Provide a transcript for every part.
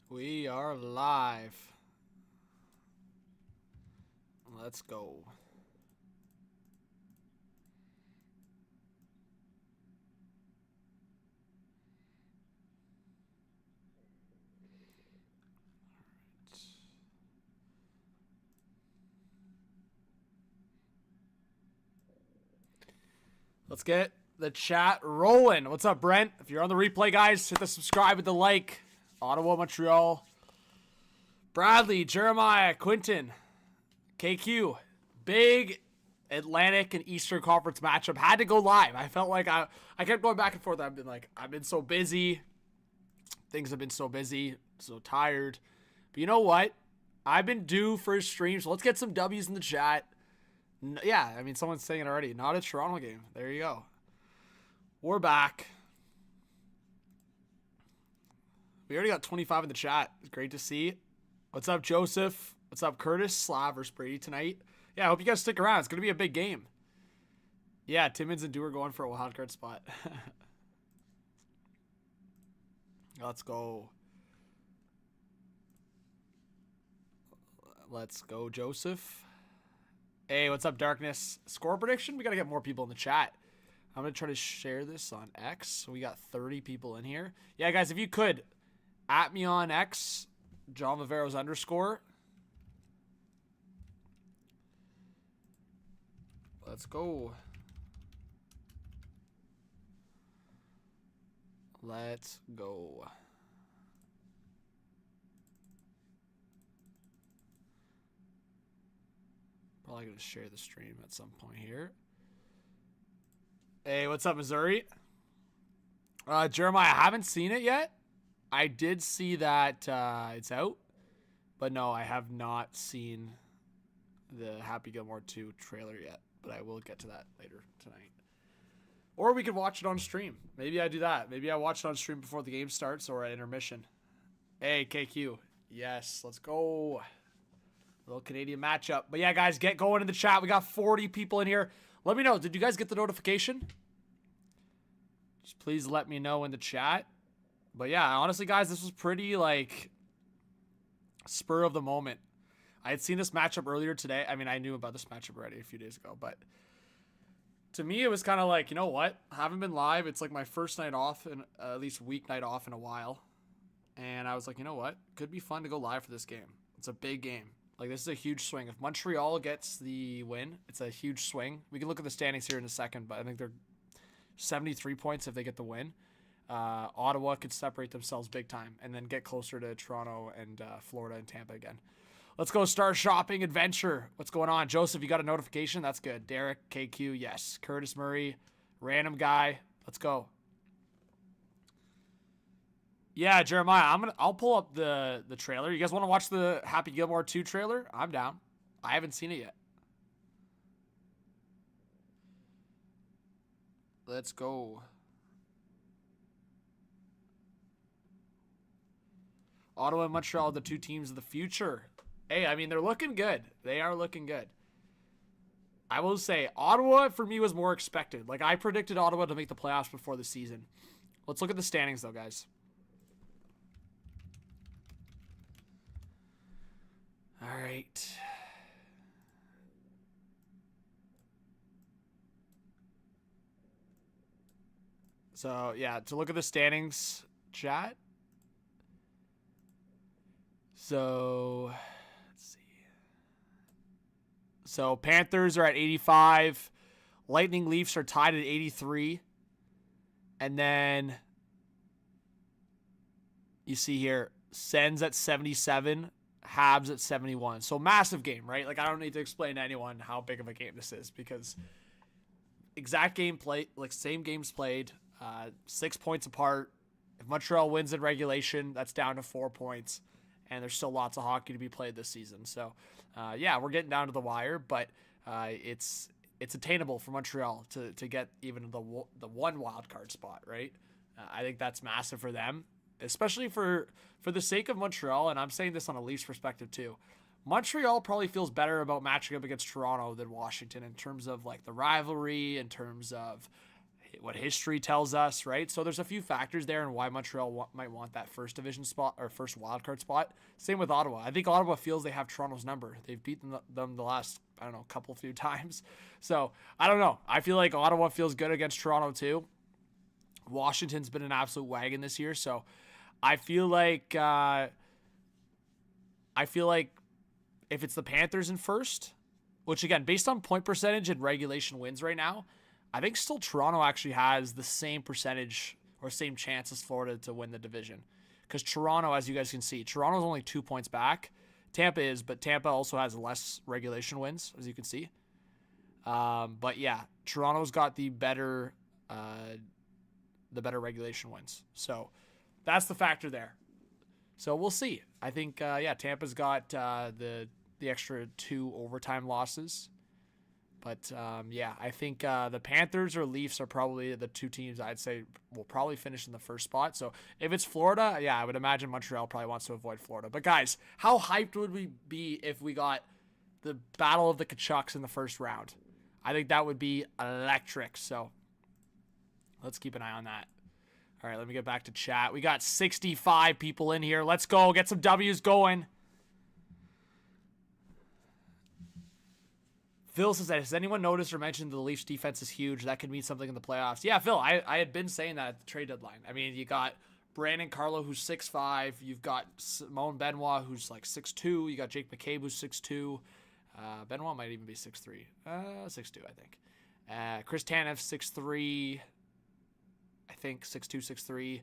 We are live. Let's go. Let's get the chat rolling. What's up, Brent? If you're on the replay, guys, hit the subscribe with the like. Ottawa, Montreal. Bradley, Jeremiah, Quinton, KQ. Big Atlantic and Eastern Conference matchup. Had to go live. I felt like I kept going back and forth. I've been so busy. Things have been so busy, so tired. But you know what? I've been due for a stream, so let's get some W's in the chat. Yeah, I mean, someone's saying it already. Not a Toronto game. There you go. We're back. We already got 25 in the chat. It's great to see. What's up, Joseph? What's up, Curtis? Slav versus Brady tonight. Yeah, I hope you guys stick around. It's going to be a big game. Yeah, Timmins and Dewar going for a wild card spot. Let's go. Let's go, Joseph. Hey, what's up, Darkness? Score prediction? We got to get more people in the chat. I'm going to try to share this on X. We got 30 people in here. Yeah, guys, if you could, at me on X, John Viveiros _. Let's go. Let's go. Probably going to share the stream at some point here. Hey, what's up, Missouri? Jeremiah, I haven't seen it yet. I did see that it's out. But no, I have not seen the Happy Gilmore 2 trailer yet. But I will get to that later tonight. Or we could watch it on stream. Maybe I do that. Maybe I watch it on stream before the game starts or at intermission. Hey, KQ. Yes, let's go. Little Canadian matchup. But yeah, guys, get going in the chat. We got 40 people in here. Let me know. Did you guys get the notification? Just please let me know in the chat. But yeah, honestly, guys, this was pretty, like, spur of the moment. I had seen this matchup earlier today. I mean, I knew about this matchup already a few days ago. But to me, it was kind of like, you know what? I haven't been live. It's like my first night off, and at least week night off in a while. And I was like, you know what? Could be fun to go live for this game. It's a big game. Like, this is a huge swing. If Montreal gets the win, it's a huge swing. We can look at the standings here in a second, but I think they're 73 points if they get the win. Ottawa could separate themselves big time and then get closer to Toronto and Florida and Tampa again. Let's go Star Shopping Adventure. What's going on? Joseph, you got a notification? That's good. Derek, KQ, yes. Curtis Murray, random guy. Let's go. Yeah, Jeremiah, I'll pull up the trailer. You guys want to watch the Happy Gilmore 2 trailer? I'm down. I haven't seen it yet. Let's go. Ottawa and Montreal, the two teams of the future. Hey, I mean, they're looking good. They are looking good. I will say, Ottawa, for me, was more expected. Like, I predicted Ottawa to make the playoffs before the season. Let's look at the standings, though, guys. All right. So, yeah, to look at the standings, chat. So, let's see. So, Panthers are at 85. Lightning Leafs are tied at 83. And then you see here, Sens at 77. Habs at 71. So massive game, right? Like, I don't need to explain to anyone how big of a game this is because exact game play, like same games played, 6 points apart. If Montreal wins in regulation, that's down to 4 points, and there's still lots of hockey to be played this season. So, yeah, we're getting down to the wire, but it's attainable for Montreal to get even the one wild card spot, right? I think that's massive for them. Especially for the sake of Montreal, and I'm saying this on a Leafs perspective too. Montreal probably feels better about matching up against Toronto than Washington in terms of like the rivalry, in terms of what history tells us, right? So there's a few factors there and why Montreal might want that first division spot or first wildcard spot. Same with Ottawa. I think Ottawa feels they have Toronto's number. They've beaten them the last, I don't know, few times. So I don't know. I feel like Ottawa feels good against Toronto too. Washington's been an absolute wagon this year. So I feel like if it's the Panthers in first, which again, based on point percentage and regulation wins right now, I think still Toronto actually has the same percentage or same chance as Florida to win the division. Because Toronto, as you guys can see, Toronto's only 2 points back. Tampa is, but Tampa also has less regulation wins, as you can see. But yeah, Toronto's got the better regulation wins. So that's the factor there. So we'll see. I think, Tampa's got the extra 2 overtime losses. But, I think the Panthers or Leafs are probably the 2 teams I'd say will probably finish in the first spot. So if it's Florida, I would imagine Montreal probably wants to avoid Florida. But, guys, how hyped would we be if we got the Battle of the Kachucks in the first round? I think that would be electric. So let's keep an eye on that. All right, let me get back to chat. We got 65 people in here. Let's go. Get some W's going. Phil says that, has anyone noticed or mentioned the Leafs defense is huge? That could mean something in the playoffs. Yeah, Phil, I had been saying that at the trade deadline. I mean, you got Brandon Carlo, who's 6'5". You've got Simone Benoit, who's like 6'2". You got Jake McCabe, who's 6'2". Benoit might even be 6'3". 6'2", I think. Chris Tanev, 6'3". I think 6'2",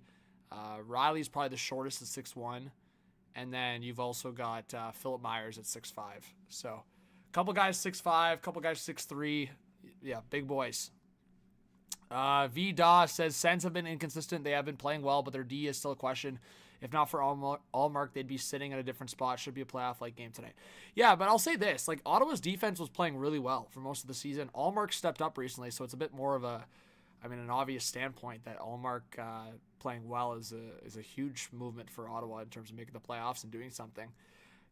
6'3". Riley's probably the shortest at 6'1". And then you've also got Philip Myers at 6'5". So couple guys 6'5", couple guys 6'3". Yeah, big boys. V. Daw says, Sens have been inconsistent. They have been playing well, but their D is still a question. If not for Allmark, they'd be sitting at a different spot. Should be a playoff-like game tonight. Yeah, but I'll say this. Like, Ottawa's defense was playing really well for most of the season. Allmark stepped up recently, so it's a bit more of an obvious standpoint that Allmark playing well is a huge movement for Ottawa in terms of making the playoffs and doing something.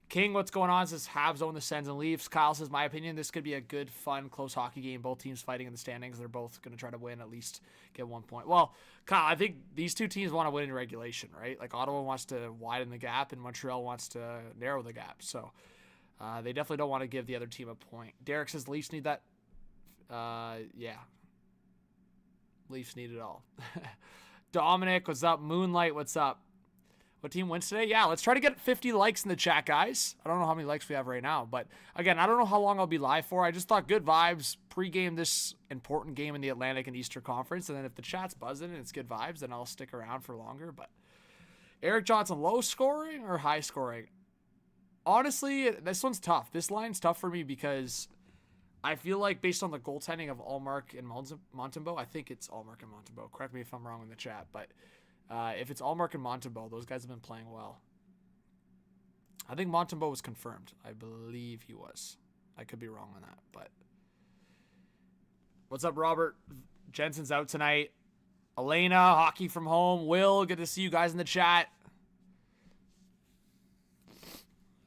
King, what's going on? Says Habs own the Sens and Leafs. Kyle says, my opinion, this could be a good, fun, close hockey game. Both teams fighting in the standings. They're both going to try to win, at least get 1 point. Well, Kyle, I think these two teams want to win in regulation, right? Like, Ottawa wants to widen the gap, and Montreal wants to narrow the gap. So they definitely don't want to give the other team a point. Derek says Leafs need that. Yeah. Leafs need it all. Dominic, what's up? Moonlight, what's up? What team wins today? Yeah, let's try to get 50 likes in the chat, guys. I don't know how many likes we have right now, but again, I don't know how long I'll be live for. I just thought good vibes, pregame this important game in the Atlantic and Eastern Conference, and then if the chat's buzzing and it's good vibes, then I'll stick around for longer. But Eric Johnson, low scoring or high scoring? Honestly, this one's tough. This line's tough for me because I feel like based on the goaltending of Allmark and Montembeault, I think it's Allmark and Montembeault. Correct me if I'm wrong in the chat, but if it's Allmark and Montembeault, those guys have been playing well. I think Montembeault was confirmed. I believe he was. I could be wrong on that, but what's up, Robert? Jensen's out tonight. Elena, hockey from home. Will, good to see you guys in the chat.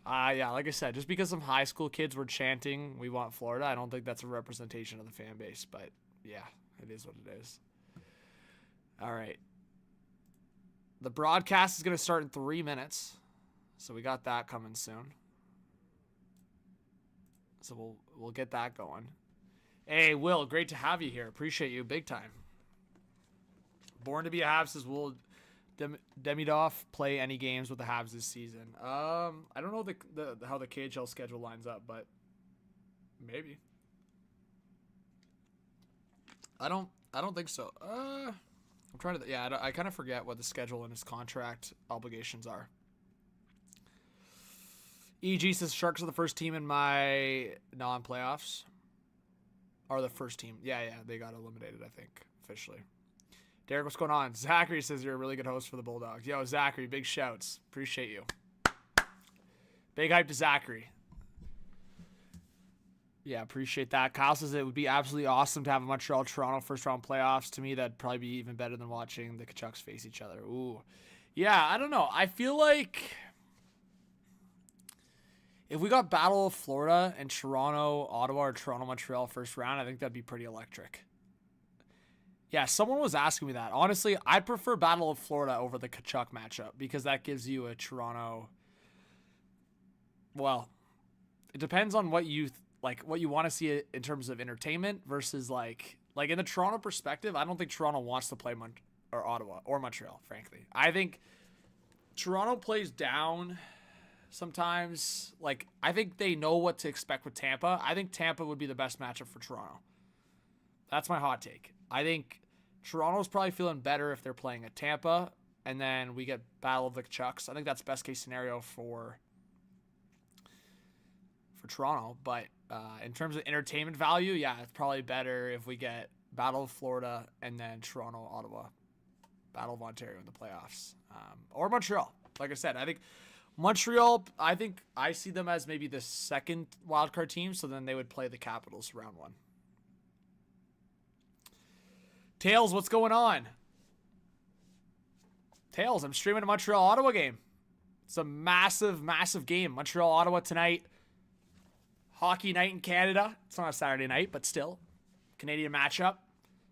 Yeah, like I said, just because some high school kids were chanting, we want Florida, I don't think that's a representation of the fan base, but yeah, it is what it is. All right. The broadcast is going to start in 3 minutes, so we got that coming soon. So we'll get that going. Hey, Will, great to have you here. Appreciate you big time. Born to be a Habs says, will Demidov play any games with the Habs this season? I don't know how the KHL schedule lines up, but maybe. I don't think so. I'm trying to. Yeah, I kind of forget what the schedule and his contract obligations are. EG says Sharks are the first team in my non-playoffs. Or the first team. Yeah, they got eliminated, I think, officially. Derek, what's going on? Zachary says you're a really good host for the Bulldogs. Yo, Zachary, big shouts. Appreciate you. Big hype to Zachary. Yeah, appreciate that. Kyle says it would be absolutely awesome to have a Montreal-Toronto first-round playoffs. To me, that'd probably be even better than watching the Kachucks face each other. Ooh. Yeah, I don't know. I feel like if we got Battle of Florida and Toronto-Ottawa or Toronto-Montreal first round, I think that'd be pretty electric. Yeah, someone was asking me that. Honestly, I'd prefer Battle of Florida over the Kachuk matchup because that gives you a Toronto. Well, it depends on what you what you want to see in terms of entertainment versus like in the Toronto perspective. I don't think Toronto wants to play or Ottawa or Montreal. Frankly, I think Toronto plays down sometimes. Like I think they know what to expect with Tampa. I think Tampa would be the best matchup for Toronto. That's my hot take. I think Toronto's probably feeling better if they're playing at Tampa, and then we get Battle of the Chucks. I think that's best case scenario for Toronto. But in terms of entertainment value, yeah, it's probably better if we get Battle of Florida and then Toronto, Ottawa, Battle of Ontario in the playoffs, or Montreal. Like I said, I think Montreal. I think I see them as maybe the second wildcard team. So then they would play the Capitals round 1. Tails, what's going on? Tails, I'm streaming a Montreal-Ottawa game. It's a massive, massive game. Montreal-Ottawa tonight. Hockey night in Canada. It's not a Saturday night, but still. Canadian matchup.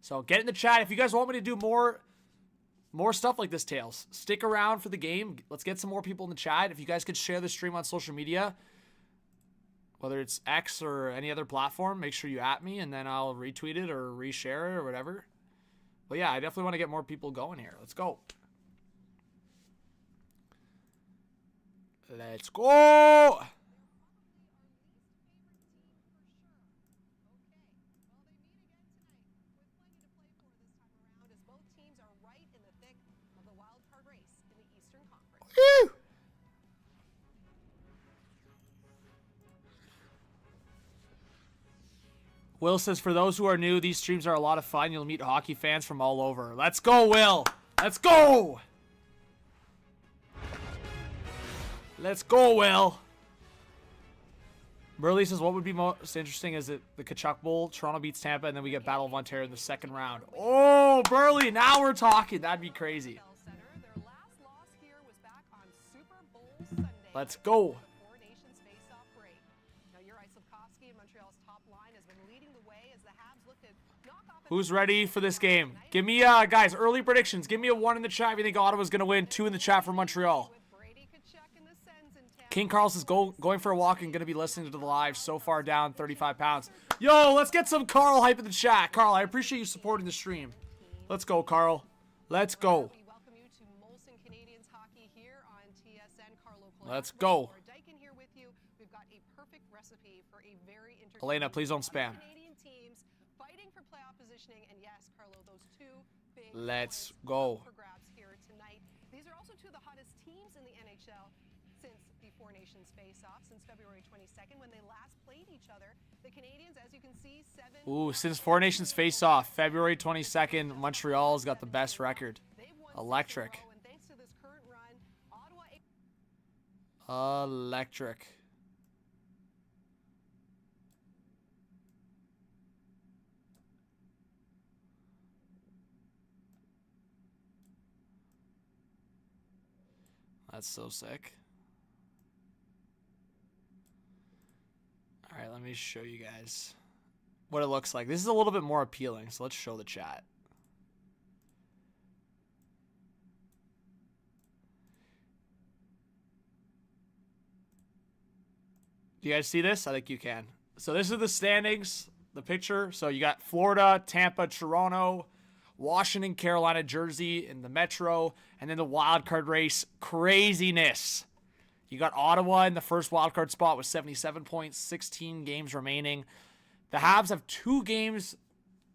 So get in the chat. If you guys want me to do more stuff like this, Tails, stick around for the game. Let's get some more people in the chat. If you guys could share the stream on social media, whether it's X or any other platform, make sure you at me, and then I'll retweet it or reshare it or whatever. But yeah, I definitely want to get more people going here. Let's go. Let's go. Woo! Will says, for those who are new, these streams are a lot of fun. You'll meet hockey fans from all over. Let's go, Will. Let's go. Let's go, Will. Burley says, what would be most interesting is it the Kachuk Bowl, Toronto beats Tampa, and then we get Battle of Ontario in the second round. Oh, Burley, now we're talking. That'd be crazy. Let's go. Who's ready for this game? Give me, guys, early predictions. Give me a 1 in the chat if you think Ottawa's going to win. 2 in the chat for Montreal. King Carl says, going for a walk and going to be listening to the live. So far down 35 pounds. Yo, let's get some Carl hype in the chat. Carl, I appreciate you supporting the stream. Let's go, Carl. Let's go. Let's go. Elena, please don't spam. Let's go. These are also 2 of the hottest teams in the NHL since the Four Nations face-off since February 22nd when they last played each other. The Canadiens, as you can see, 7. Ooh, since Four Nations face-off, February 22nd, Montreal's got the best record. Electric. Electric. That's so sick. All right, let me show you guys what it looks like. This is a little bit more appealing, so let's show the chat. Do you guys see this? I think you can. So this is the standings, the picture. So you got Florida, Tampa, Toronto, Washington, Carolina, Jersey in the Metro, and then the wild card race. Craziness. You got Ottawa in the first wild card spot with 77 points, 16 games remaining. The Habs have 2 games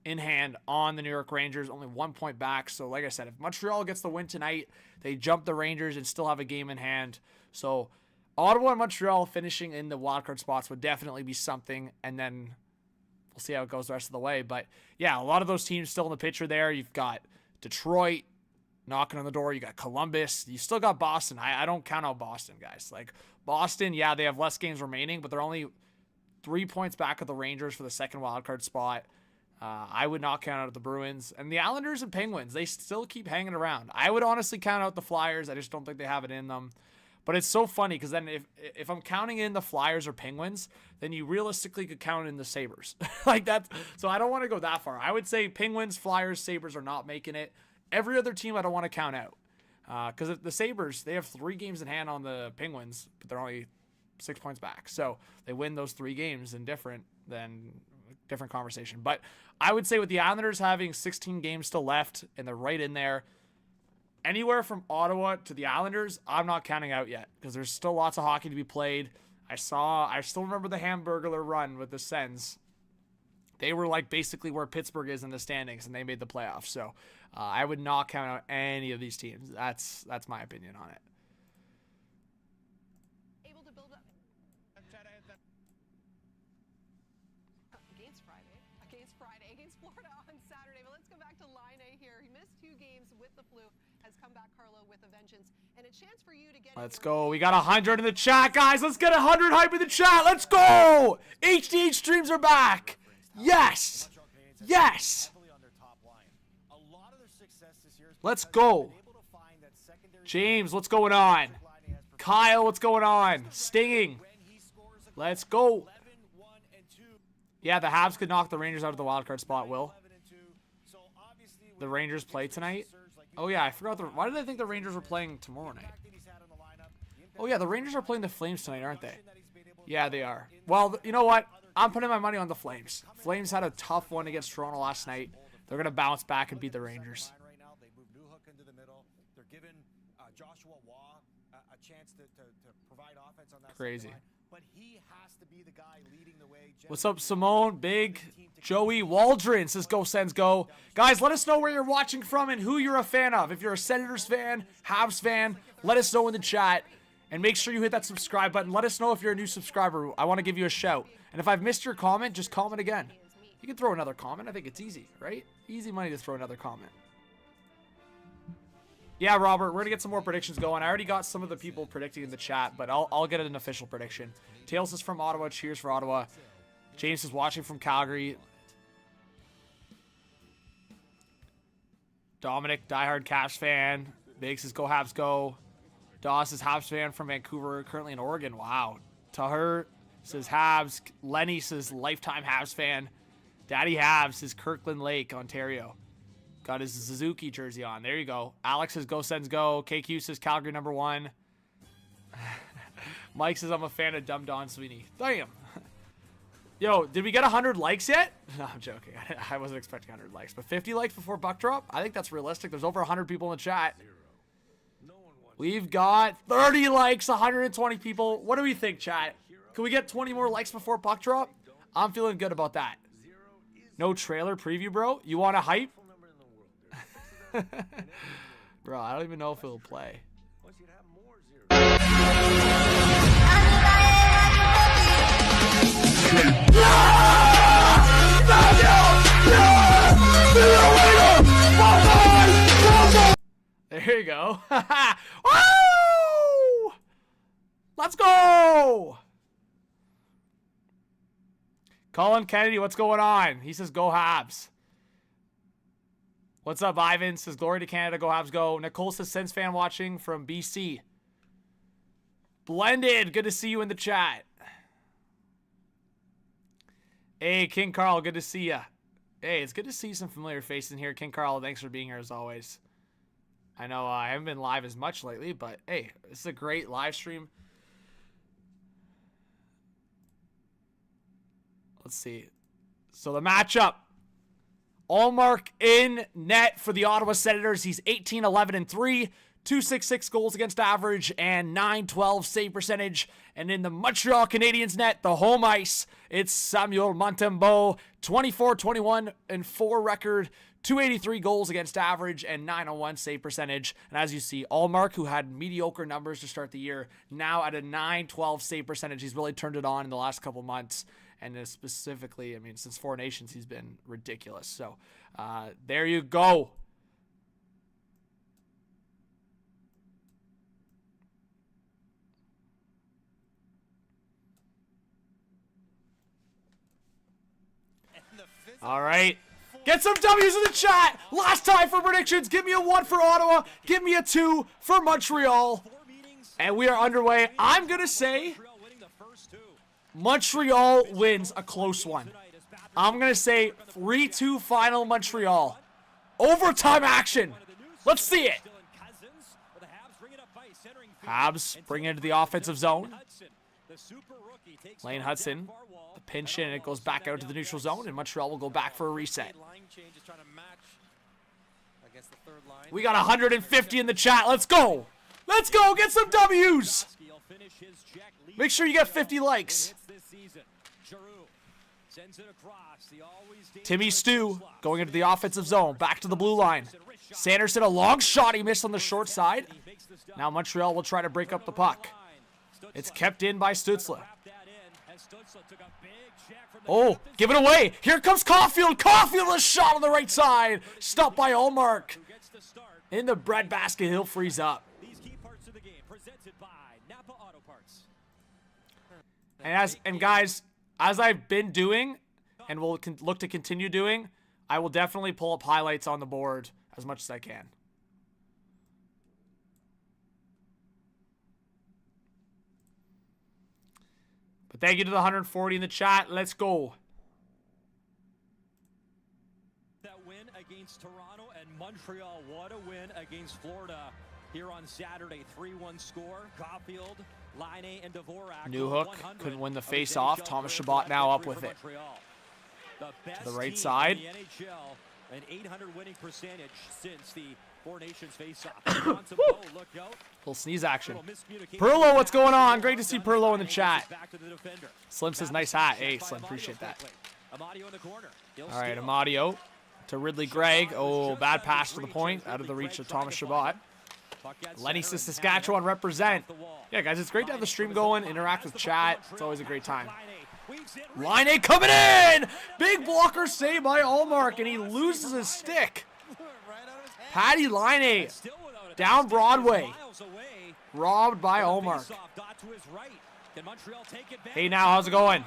in hand on the New York Rangers, only 1 point back. So like I said, if Montreal gets the win tonight, they jump the Rangers and still have a game in hand. So Ottawa and Montreal finishing in the wild card spots would definitely be something, and then we'll see how it goes the rest of the way. But yeah, a lot of those teams still in the picture there. You've got Detroit knocking on the door. You got Columbus. You still got Boston. I don't count out Boston, guys. Like Boston, yeah, they have less games remaining, but they're only 3 points back of the Rangers for the second wildcard spot. I would not count out the Bruins. And the Islanders and Penguins, they still keep hanging around. I would honestly count out the Flyers. I just don't think they have it in them. But it's so funny because then if I'm counting in the Flyers or Penguins, then you realistically could count in the Sabres. Like that. So I don't want to go that far. I would say Penguins, Flyers, Sabres are not making it. Every other team I don't want to count out. Because the Sabres, they have 3 games in hand on the Penguins, but they're only 6 points back. So they win those 3 games in different conversation. But I would say with the Islanders having 16 games still left and they're right in there, anywhere from Ottawa to the Islanders, I'm not counting out yet because there's still lots of hockey to be played. I still remember the Hamburglar run with the Sens. They were like basically where Pittsburgh is in the standings, and they made the playoffs. So I would not count out any of these teams. That's my opinion on it. Able to build up against Florida on Saturday. But let's go back to Line A here. He missed 2 games with the flu. Has come back, Carlo, with a vengeance, and a chance for you to get. Let's go. We got 100 in the chat, guys. Let's get 100 hype in the chat. Let's go. HDH streams are back. Yes. Yes. Let's go. James, what's going on? Kyle, what's going on? Stinging. Let's go. Yeah, the Habs could knock the Rangers out of the wildcard spot, Will. The Rangers play tonight? Oh, yeah, I forgot. Why did I think the Rangers were playing tomorrow night? Oh, yeah, the Rangers are playing the Flames tonight, aren't they? Yeah, they are. Well, you know what? I'm putting my money on the Flames. Flames had a tough one against Toronto last night. They're going to bounce back and beat the Rangers. Crazy. What's up, Simone? Big Joey Waldron says go Sens go. Guys, let us know where you're watching from and who you're a fan of. If you're a Senators fan, Habs fan, let us know in the chat. And make sure you hit that subscribe button. Let us know if you're a new subscriber. I want to give you a shout. And if I've missed your comment, just comment again. You can throw another comment. I think it's easy, right? Easy money to throw another comment. Yeah, Robert, we're going to get some more predictions going. I already got some of the people predicting in the chat, but I'll get an official prediction. Tails is from Ottawa. Cheers for Ottawa. James is watching from Calgary. Dominic, diehard Caps fan. Big says go Habs go. Doss is Habs fan from Vancouver, currently in Oregon. Wow. Tahir says Habs. Lenny says lifetime Habs fan. Daddy Habs says Kirkland Lake, Ontario. Got his Suzuki jersey on. There you go. Alex says go Sens go. KQ says Calgary #1. Mike says I'm a fan of Dumb Don Sweeney. Damn. Yo, did we get 100 likes yet? No, I'm joking. I wasn't expecting 100 likes. But 50 likes before buck drop? I think that's realistic. There's over 100 people in the chat. We've got 30 likes, 120 people. What do we think, chat? Can we get 20 more likes before puck drop? I'm feeling good about that. No trailer preview, bro? You want a hype? Bro, I don't even know if it'll play. There you go. Woo! Let's go! Colin Kennedy, what's going on? He says go Habs. What's up, Ivan? Says glory to Canada, go Habs go. Nicole says Sens fan watching from BC. Blended, good to see you in the chat. Hey, King Carl, good to see ya. Hey, it's good to see some familiar faces in here. King Carl, thanks for being here as always. I know I haven't been live as much lately, but hey, this is a great live stream. Let's see. So the matchup. Allmark in net for the Ottawa Senators. He's 18-11-3. 266 goals against average and 912 save percentage. And in the Montreal Canadiens net, the home ice, it's Samuel Montembeault, 24-21-4 record, 283 goals against average and 901 save percentage. And as you see, Allmark, who had mediocre numbers to start the year, now at a 912 save percentage. He's really turned it on in the last couple months. And specifically, I mean, since Four Nations, he's been ridiculous. So there you go. All right. Get some W's in the chat. Last time for predictions. Give me a 1 for Ottawa. Give me a 2 for Montreal. And we are underway. I'm going to say Montreal wins a close one. I'm going to say 3-2 final Montreal. Overtime action. Let's see it. Habs bring it into the offensive zone. Lane Hudson, the pinch in, and it goes back out to the neutral zone, and Montreal will go back for a reset. We got 150 in the chat. Let's go. Let's go. Get some W's. Make sure you get 50 likes. Timmy Stu going into the offensive zone. Back to the blue line. Sanderson, a long shot. He missed on the short side. Now Montreal will try to break up the puck. It's kept in by Stützle. Oh, give it away. Here comes Caulfield. Caulfield, a shot on the right side. Stopped by Ullmark. In the breadbasket, he'll freeze up. And guys, as I've been doing, and will look to continue doing, I will definitely pull up highlights on the board as much as I can. But thank you to the 140 in the chat. Let's go. That win against Toronto and Montreal. What a win against Florida here on Saturday. 3-1 score. Caulfield, Laine, and Dvorak. Newhook couldn't win the face-off. Thomas Chabot now up with it. To the right side. An 800 winning percentage since the Four Nations face-off. Little sneeze action. Perlo, what's going on? Great to see Perlo in the chat. Slim says nice hat. Hey, Slim, appreciate that. All right, Amadio to Ridley Gregg. Oh, bad pass to the point. Out of the reach of Thomas Chabot. Lenny says Saskatchewan represent. Yeah, guys, it's great to have the stream going. Interact with chat. It's always a great time. Laine coming in! Big blocker save by Ullmark, and he loses his stick. Patty Laine down Broadway. Robbed by Ullmark. Hey, now, how's it going?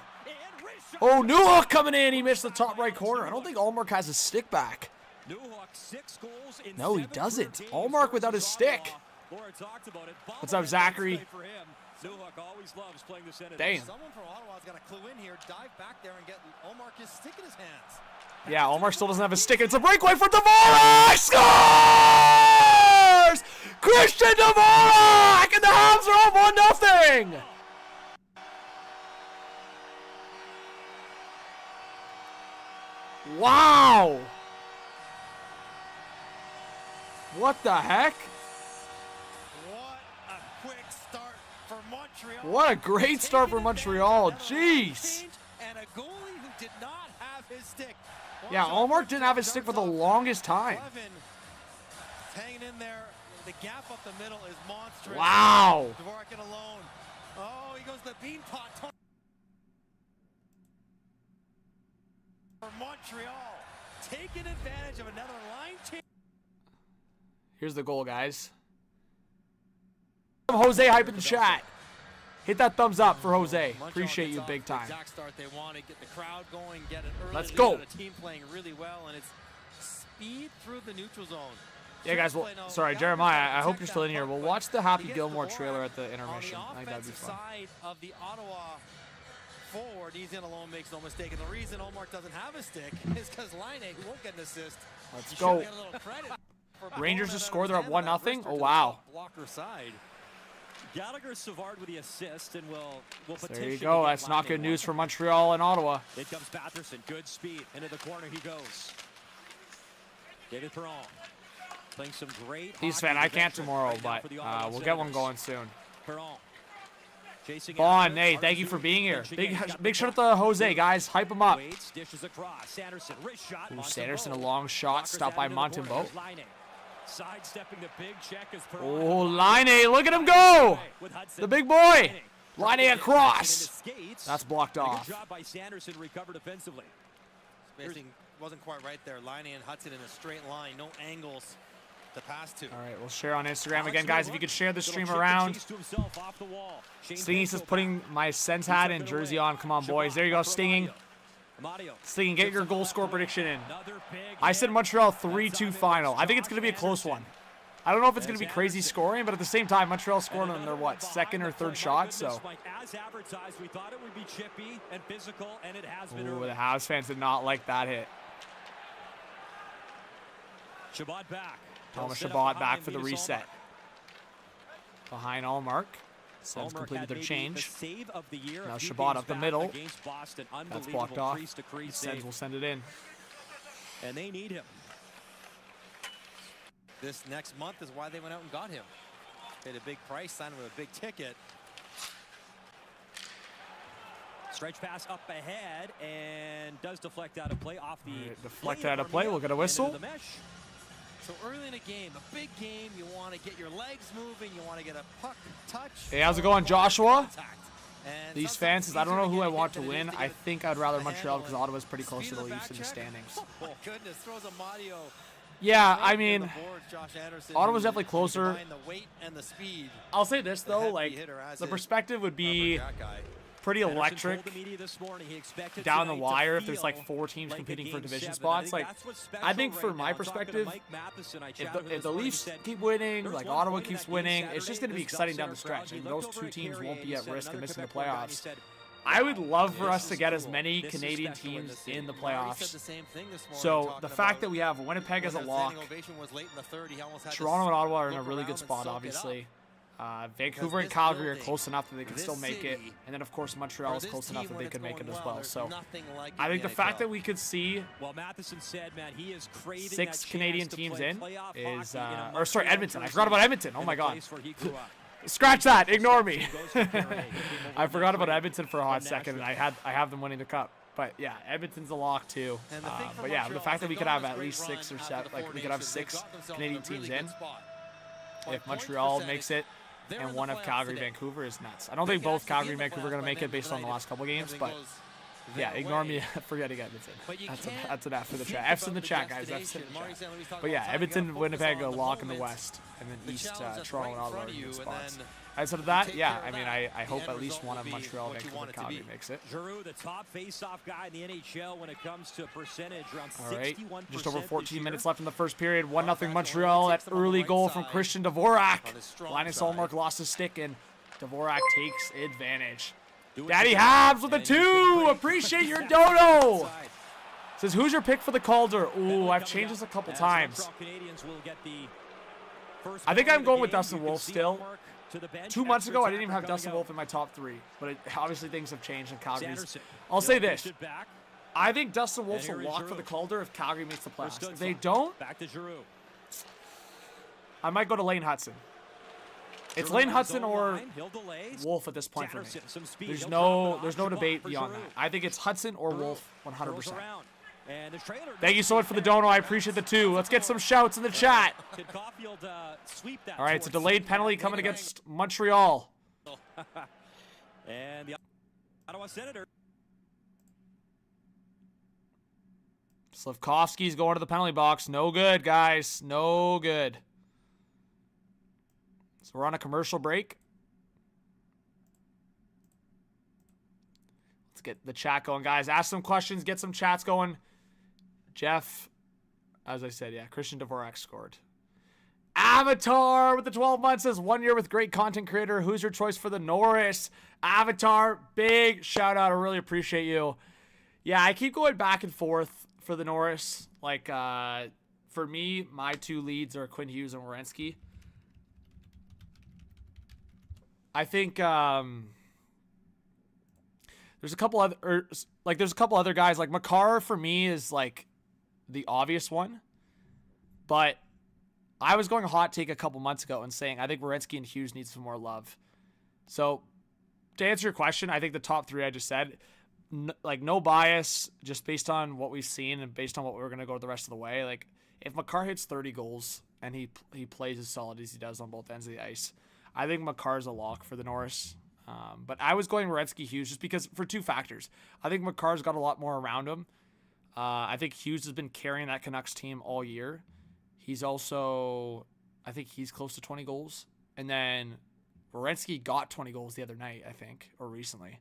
Oh, Newhook coming in. He missed the top right corner. I don't think Ullmark has his stick back. No, he doesn't. Ullmark without his stick. What's up, Zachary? Damn. Someone from Ottawa's got to clue in here, dive back there and get Ullmark his stick in his hands. Yeah, Ullmark still doesn't have his stick. It's a breakaway for Dvorak! Scores! Christian Dvorak! And the Habs are up 1-0! Wow! What the heck? What a great start for Montreal. Jeez. And a goalie who did not have his stick. Yeah, Ullmark didn't have his stick for the longest time. Hanging in there. The gap up the middle is monstrous. Wow. Dvorak alone. Oh, he goes the bean pot for Montreal. Taking advantage of another line change. Here's the goal, guys. Jose hype in the chat. Hit that thumbs up for Jose. Appreciate you big time. Exact start they want to get the crowd going, get it early. Let's go. The team playing really well, and it's speed through the neutral zone. Yeah, guys. Well, sorry, Jeremiah. I hope you're still in here. We'll watch the Happy Gilmore trailer at the intermission. I think that'd be fun. Side of the Ottawa forward, he's in alone, makes no mistake. And the reason Ullmark doesn't have a stick is because Laine won't get an assist. Let's go. Rangers just scored. They're up 1-0. Oh wow. Blocker side. Gallagher Savard with the assist, and will there you go. That's not good news for Montreal and Ottawa. It comes Patterson, good speed into the corner. He goes. David Perron playing some great. East fan, I can't tomorrow, but we'll get one going soon. Perron chasing. Vaughn, hey, thank you for being here. Big shout out to Jose, guys. Hype him up. Dishes across. Sanderson, wrist shot. Ooh, Sanderson, a long shot, stopped by Montembeault. Sidestepping the big check as oh, Laine, look at him go! The big boy! Laine across. That's blocked off. Good job by Sanderson, recover defensively. Spacing wasn't quite right there. Laine and Hudson in a straight line, no angles to pass to. All right, we'll share on Instagram again, guys. If you could share the stream around. Stingy says putting my Sens hat and jersey on. Come on, boys. There you go, Stinging. Stinging, get your goal score prediction in. I said Montreal 3-2 final. I think it's going to be a close one. I don't know if it's going to be crazy scoring, but at the same time, Montreal scored on their, what, second or third shot, so. As advertised, we thought it would be chippy and physical, and it has been. Ooh, the Habs fans did not like that hit. Chabot back. Thomas Chabot back for the reset. Behind Allmark. Sens completed their change. Now Chabot up the middle. That's blocked off. Sens will send it in. And they need him. This next month is why they went out and got him. Paid a big price, signed him with a big ticket. Stretch pass up ahead and does deflect out of play off the. Deflect out of play. We'll get a whistle. So early in a game, a big game, you want to get your legs moving, you want to get a puck touch. Hey, how's it going, Joshua? These fans, I don't know who I want to win. I think I'd rather Montreal because Ottawa's pretty close to the Leafs in the standings. Oh my goodness, throws a Mario. Yeah, I mean, Ottawa's definitely closer. I'll say this, though, like, the perspective would be pretty electric down the wire if there's, like, 4 teams competing for division spots. Like, I think for my perspective, if the Leafs keep winning, like, Ottawa keeps winning, it's just going to be exciting down the stretch. And those 2 teams won't be at risk of missing the playoffs. I would love for us to get as many Canadian teams in the playoffs. So the fact that we have Winnipeg as a lock, Toronto and Ottawa are in a really good spot, obviously. Vancouver and Calgary are close enough that they can still make it. And then, of course, Montreal is close enough that they can make it as well. So I think the fact that we could see 6 Canadian teams in is, or sorry, Edmonton. I forgot about Edmonton. Oh, my God. Scratch that. Ignore me. I forgot about Edmonton for a hot second, and I have them winning the cup. But yeah, Edmonton's a lock too. But yeah, the fact that we could have at least 6 or 7, like we could have 6 Canadian teams in, if Montreal makes it, and one of Calgary, Vancouver is nuts. I don't think both Calgary and Vancouver are going to make it based on the last couple games, but yeah, ignore me forgetting Edmonton. That's an F for the chat. F's in the chat, guys. F's in the chat. But yeah, Edmonton, Winnipeg, a lock in the West, and then East, Toronto, and Ottawa are in good spots. Outside of that, yeah, I mean, I hope at least one of Montreal, Vancouver, and Calgary makes it. Giroux, the top face-off guy in the NHL when it comes to percentage, around 61%. All right, just over 14 minutes left in the first period. 1-0 Montreal. That early goal from Christian Dvorak. Linus Ullmark lost his stick, and Dvorak takes advantage. Daddy Habs with a 2. Appreciate your dono. Says, who's your pick for the Calder? Ooh, I've changed this a couple times. I think I'm going with Dustin Wolf still. 2 months ago, I didn't even have Dustin Wolf in my top 3. But obviously things have changed in Calgary's. I'll say this. I think Dustin Wolf's a lock for the Calder if Calgary makes the playoffs. If they don't, I might go to Lane Hudson. It's Lane Hudson or Wolf at this point for me. There's no debate beyond that. I think it's Hudson or Wolf 100%. Thank you so much for the dono. I appreciate the 2. Let's get some shouts in the chat. All right, it's a delayed penalty coming against Montreal. And the Ottawa Senators. Slavkovsky's going to the penalty box. No good, guys. No good. So we're on a commercial break. Let's get the chat going, guys. Ask some questions. Get some chats going. Jeff, as I said, yeah, Christian Dvorak scored. Avatar with the 12 months says 1 year with great content creator. Who's your choice for the Norris? Avatar, big shout out. I really appreciate you. Yeah, I keep going back and forth for the Norris. Like, for me, my 2 leads are Quinn Hughes and Werenski. I think there's a couple other guys. Like Makar for me is like the obvious one, but I was going hot take a couple months ago and saying I think Werenski and Hughes need some more love. So to answer your question, I think the top 3 I just said, like no bias, just based on what we've seen and based on what we're gonna go the rest of the way. Like if Makar hits 30 goals and he plays as solid as he does on both ends of the ice, I think Makar's a lock for the Norris. But I was going Werenski Hughes just because for 2 factors. I think Makar's got a lot more around him. I think Hughes has been carrying that Canucks team all year. He's also, I think he's close to 20 goals. And then Werenski got 20 goals the other night, I think, or recently.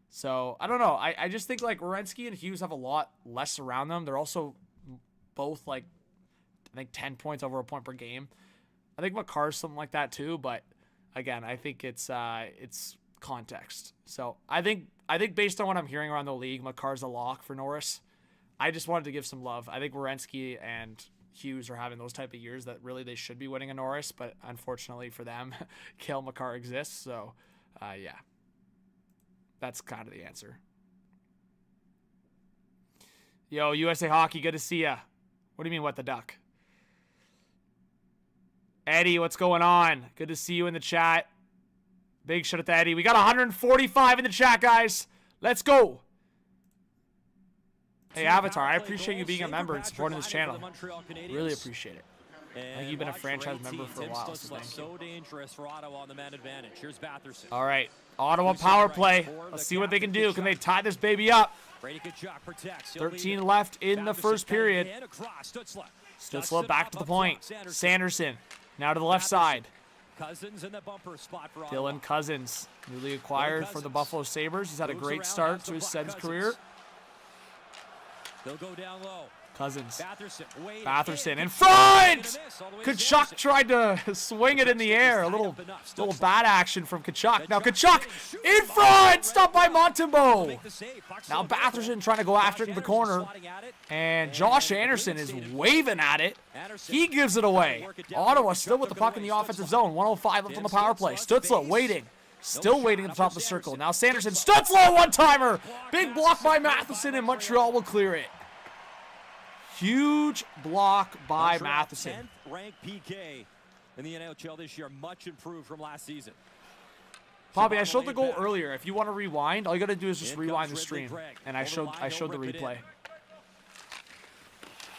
So I don't know. I just think like Werenski and Hughes have a lot less around them. They're also both like, I think 10 points over a point per game. I think Makar's something like that too, but again, I think it's context. So I think based on what I'm hearing around the league, Makar's a lock for Norris. I just wanted to give some love. I think Werenski and Hughes are having those type of years that really they should be winning a Norris, but unfortunately for them, Cale Makar exists. So, yeah, that's kind of the answer. Yo, USA Hockey, good to see ya. What do you mean, what the duck? Eddie, what's going on? Good to see you in the chat. Big shout out to Eddie. We got 145 in the chat, guys. Let's go. Hey, Avatar, I appreciate you being a member and supporting this channel. Really appreciate it. I think you've been a franchise member for a while, so thank you. Dangerous for Ottawa on the man advantage. Here's Batherson. All right, Ottawa power play. Let's see what they can do. Can they tie this baby up? 13 left in the first period. Stützle back to the point. Sanderson now to the left side. Cousins in the bumper spot for Dylan Cousins, newly acquired for the Buffalo Sabres. He's had a great start to his Sens career. They'll go down low. Cousins. Batherson in front! Tkachuk tried to swing it in the air. A little bad action from Tkachuk. Now Tkachuk in front! Stopped by Montembeault. Now Batherson trying to go after it in the corner. And Josh Anderson is waving at it. He gives it away. Ottawa still with the puck in the offensive zone. 105 left on the power play. Stützle waiting. Still waiting at the top of the circle. Now Sanderson. Stützle one-timer! Big block by Matheson, and Montreal will clear it. Huge block by Matheson. 10th ranked PK in the NHL this year, much improved from last season. Poppy, I showed the goal earlier. If you want to rewind, all you got to do is just rewind the stream, and I showed the replay.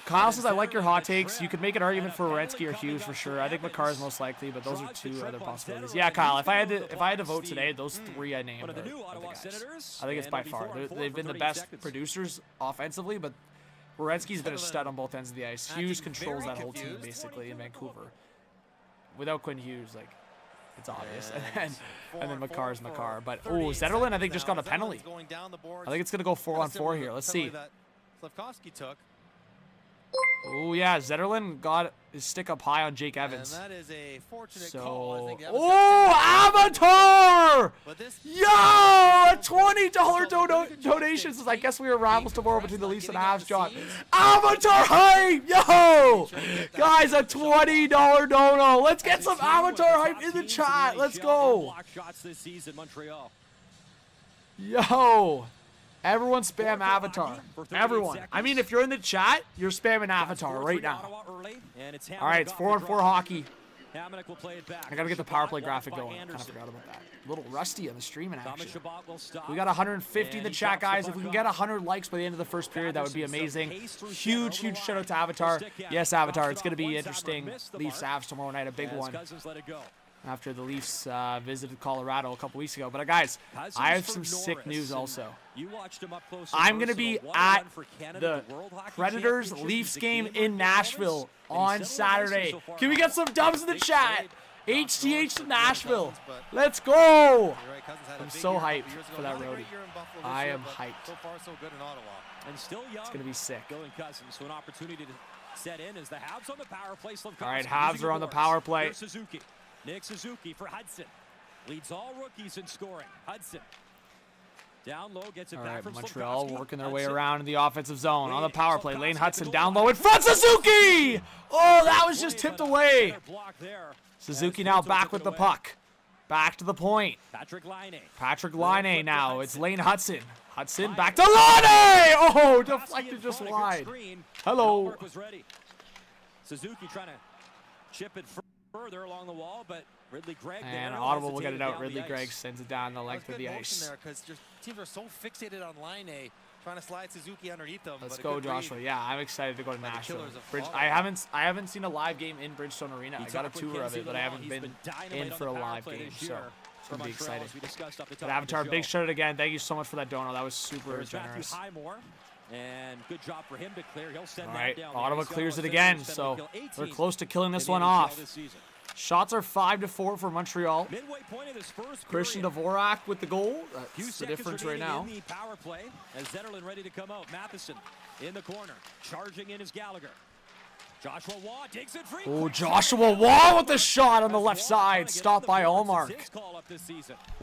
Kyle says, I like your hot takes. You could make an argument for Werenski or Hughes for sure. I think Makar is most likely, but those are two other possibilities. Yeah, Kyle, if I had to vote today, those three I named are the guys. I think it's by far. They've been the best producers offensively, but Werenski's been a stud on both ends of the ice. Hughes controls that whole team, basically, in Vancouver. Without Quinn Hughes, like, it's obvious. And then Makar's Makar. But, oh, Zetterlund, I think, just got a penalty. I think it's going to go 4-on-4 here. Let's see. Oh, yeah, Zetterlund got his stick up high on Jake Evans. And that is a fortunate call. I think Avatar! Yo, a $20 donation says, I guess we are rivals tomorrow between the Leafs and Avs, John. Avatar hype! Yo! Guys, a $20 dono. Let's get some Avatar hype in the chat. Let's go. Yo. Everyone spam Avatar. Everyone. I mean, if you're in the chat, you're spamming Avatar right now. All right, it's 4-on-4 hockey. I got to get the power play graphic going. I kind of forgot about that. A little rusty on the streaming action. We got 150 in the chat, guys. If we can get 100 likes by the end of the first period, that would be amazing. Huge, huge shout out to Avatar. Yes, Avatar. It's going to be interesting. Leafs Avs tomorrow night, a big one. After the Leafs visited Colorado a couple weeks ago. But guys, I have some sick news also. I'm going to be at the Predators Leafs game in Nashville on Saturday. Can we get some dubs in the chat? HTH to Nashville. Let's go. I'm so hyped for that roadie. I am hyped. It's going to be sick. All right, Habs are on the power play. Nick Suzuki for Hudson. Leads all rookies in scoring. Hudson. Down low, gets it back from Montreal working their way around in the offensive zone. On the power play, Lane Hudson down low in front. Suzuki! Oh, that was just tipped away. Suzuki now back with the puck. Back to the point. Patrick Laine now. It's Lane Hudson. Hudson back to Laine! Oh, deflected just wide. Hello. Suzuki trying to chip it further along the wall, but Ridley Gregg and Ottawa will get it out. Ridley Gregg sends it down the length of the ice. Because teams are so fixated on Laine, trying to slide Suzuki underneath them. Let's go, Joshua. Yeah, I'm excited to go to Nashville. I haven't seen a live game in Bridgestone Arena. I got a tour of it, but I haven't been in for a live game, so it's gonna be exciting. But Avatar, big shout out again. Thank you so much for that dono. That was super generous. And good job for him to clear. He'll send all right, Ottawa clears it again, so they're close to killing this one off. Shots are 5-4 for Montreal. Christian Dvorak with the goal. That's the difference right now. Power play as Zetterlund ready to come out. Matheson in the corner. Charging in is Gallagher. Joshua Waugh digs it free. Oh, Joshua Waugh with the shot on the left side, stopped by Allmark.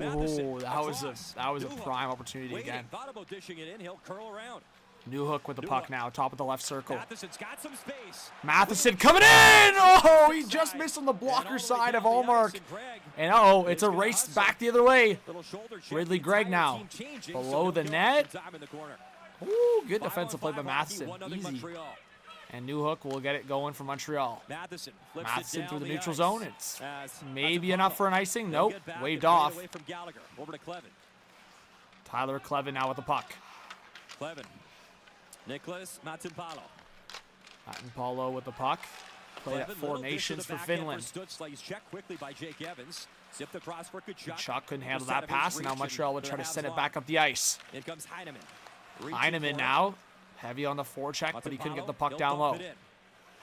Oh, that was a prime opportunity again. Thought about dishing it in. He'll curl around. Newhook with the puck now, top of the left circle. Matheson's got some space. Matheson coming in! Oh, he just missed on the blocker side of Allmark. And uh-oh, it's a race back the other way. Ridley Gregg now, below the net. Ooh, good defensive play by Matheson, easy. And Newhook will get it going for Montreal. Matheson through the neutral zone. It's maybe enough for an icing. Nope, waved off. Tyler Clevin now with the puck. Clevin. Nicholas Matinpalo. Matinpalo with the puck. Played at Four Nations for Finland. Checked quickly by Jake Evans. Zipped the cross for Kachuk. Kachuk couldn't handle that pass, and now Montreal would try to send it back up the ice. In comes Heineman. Heineman now, heavy on the forecheck, but he couldn't get the puck down low.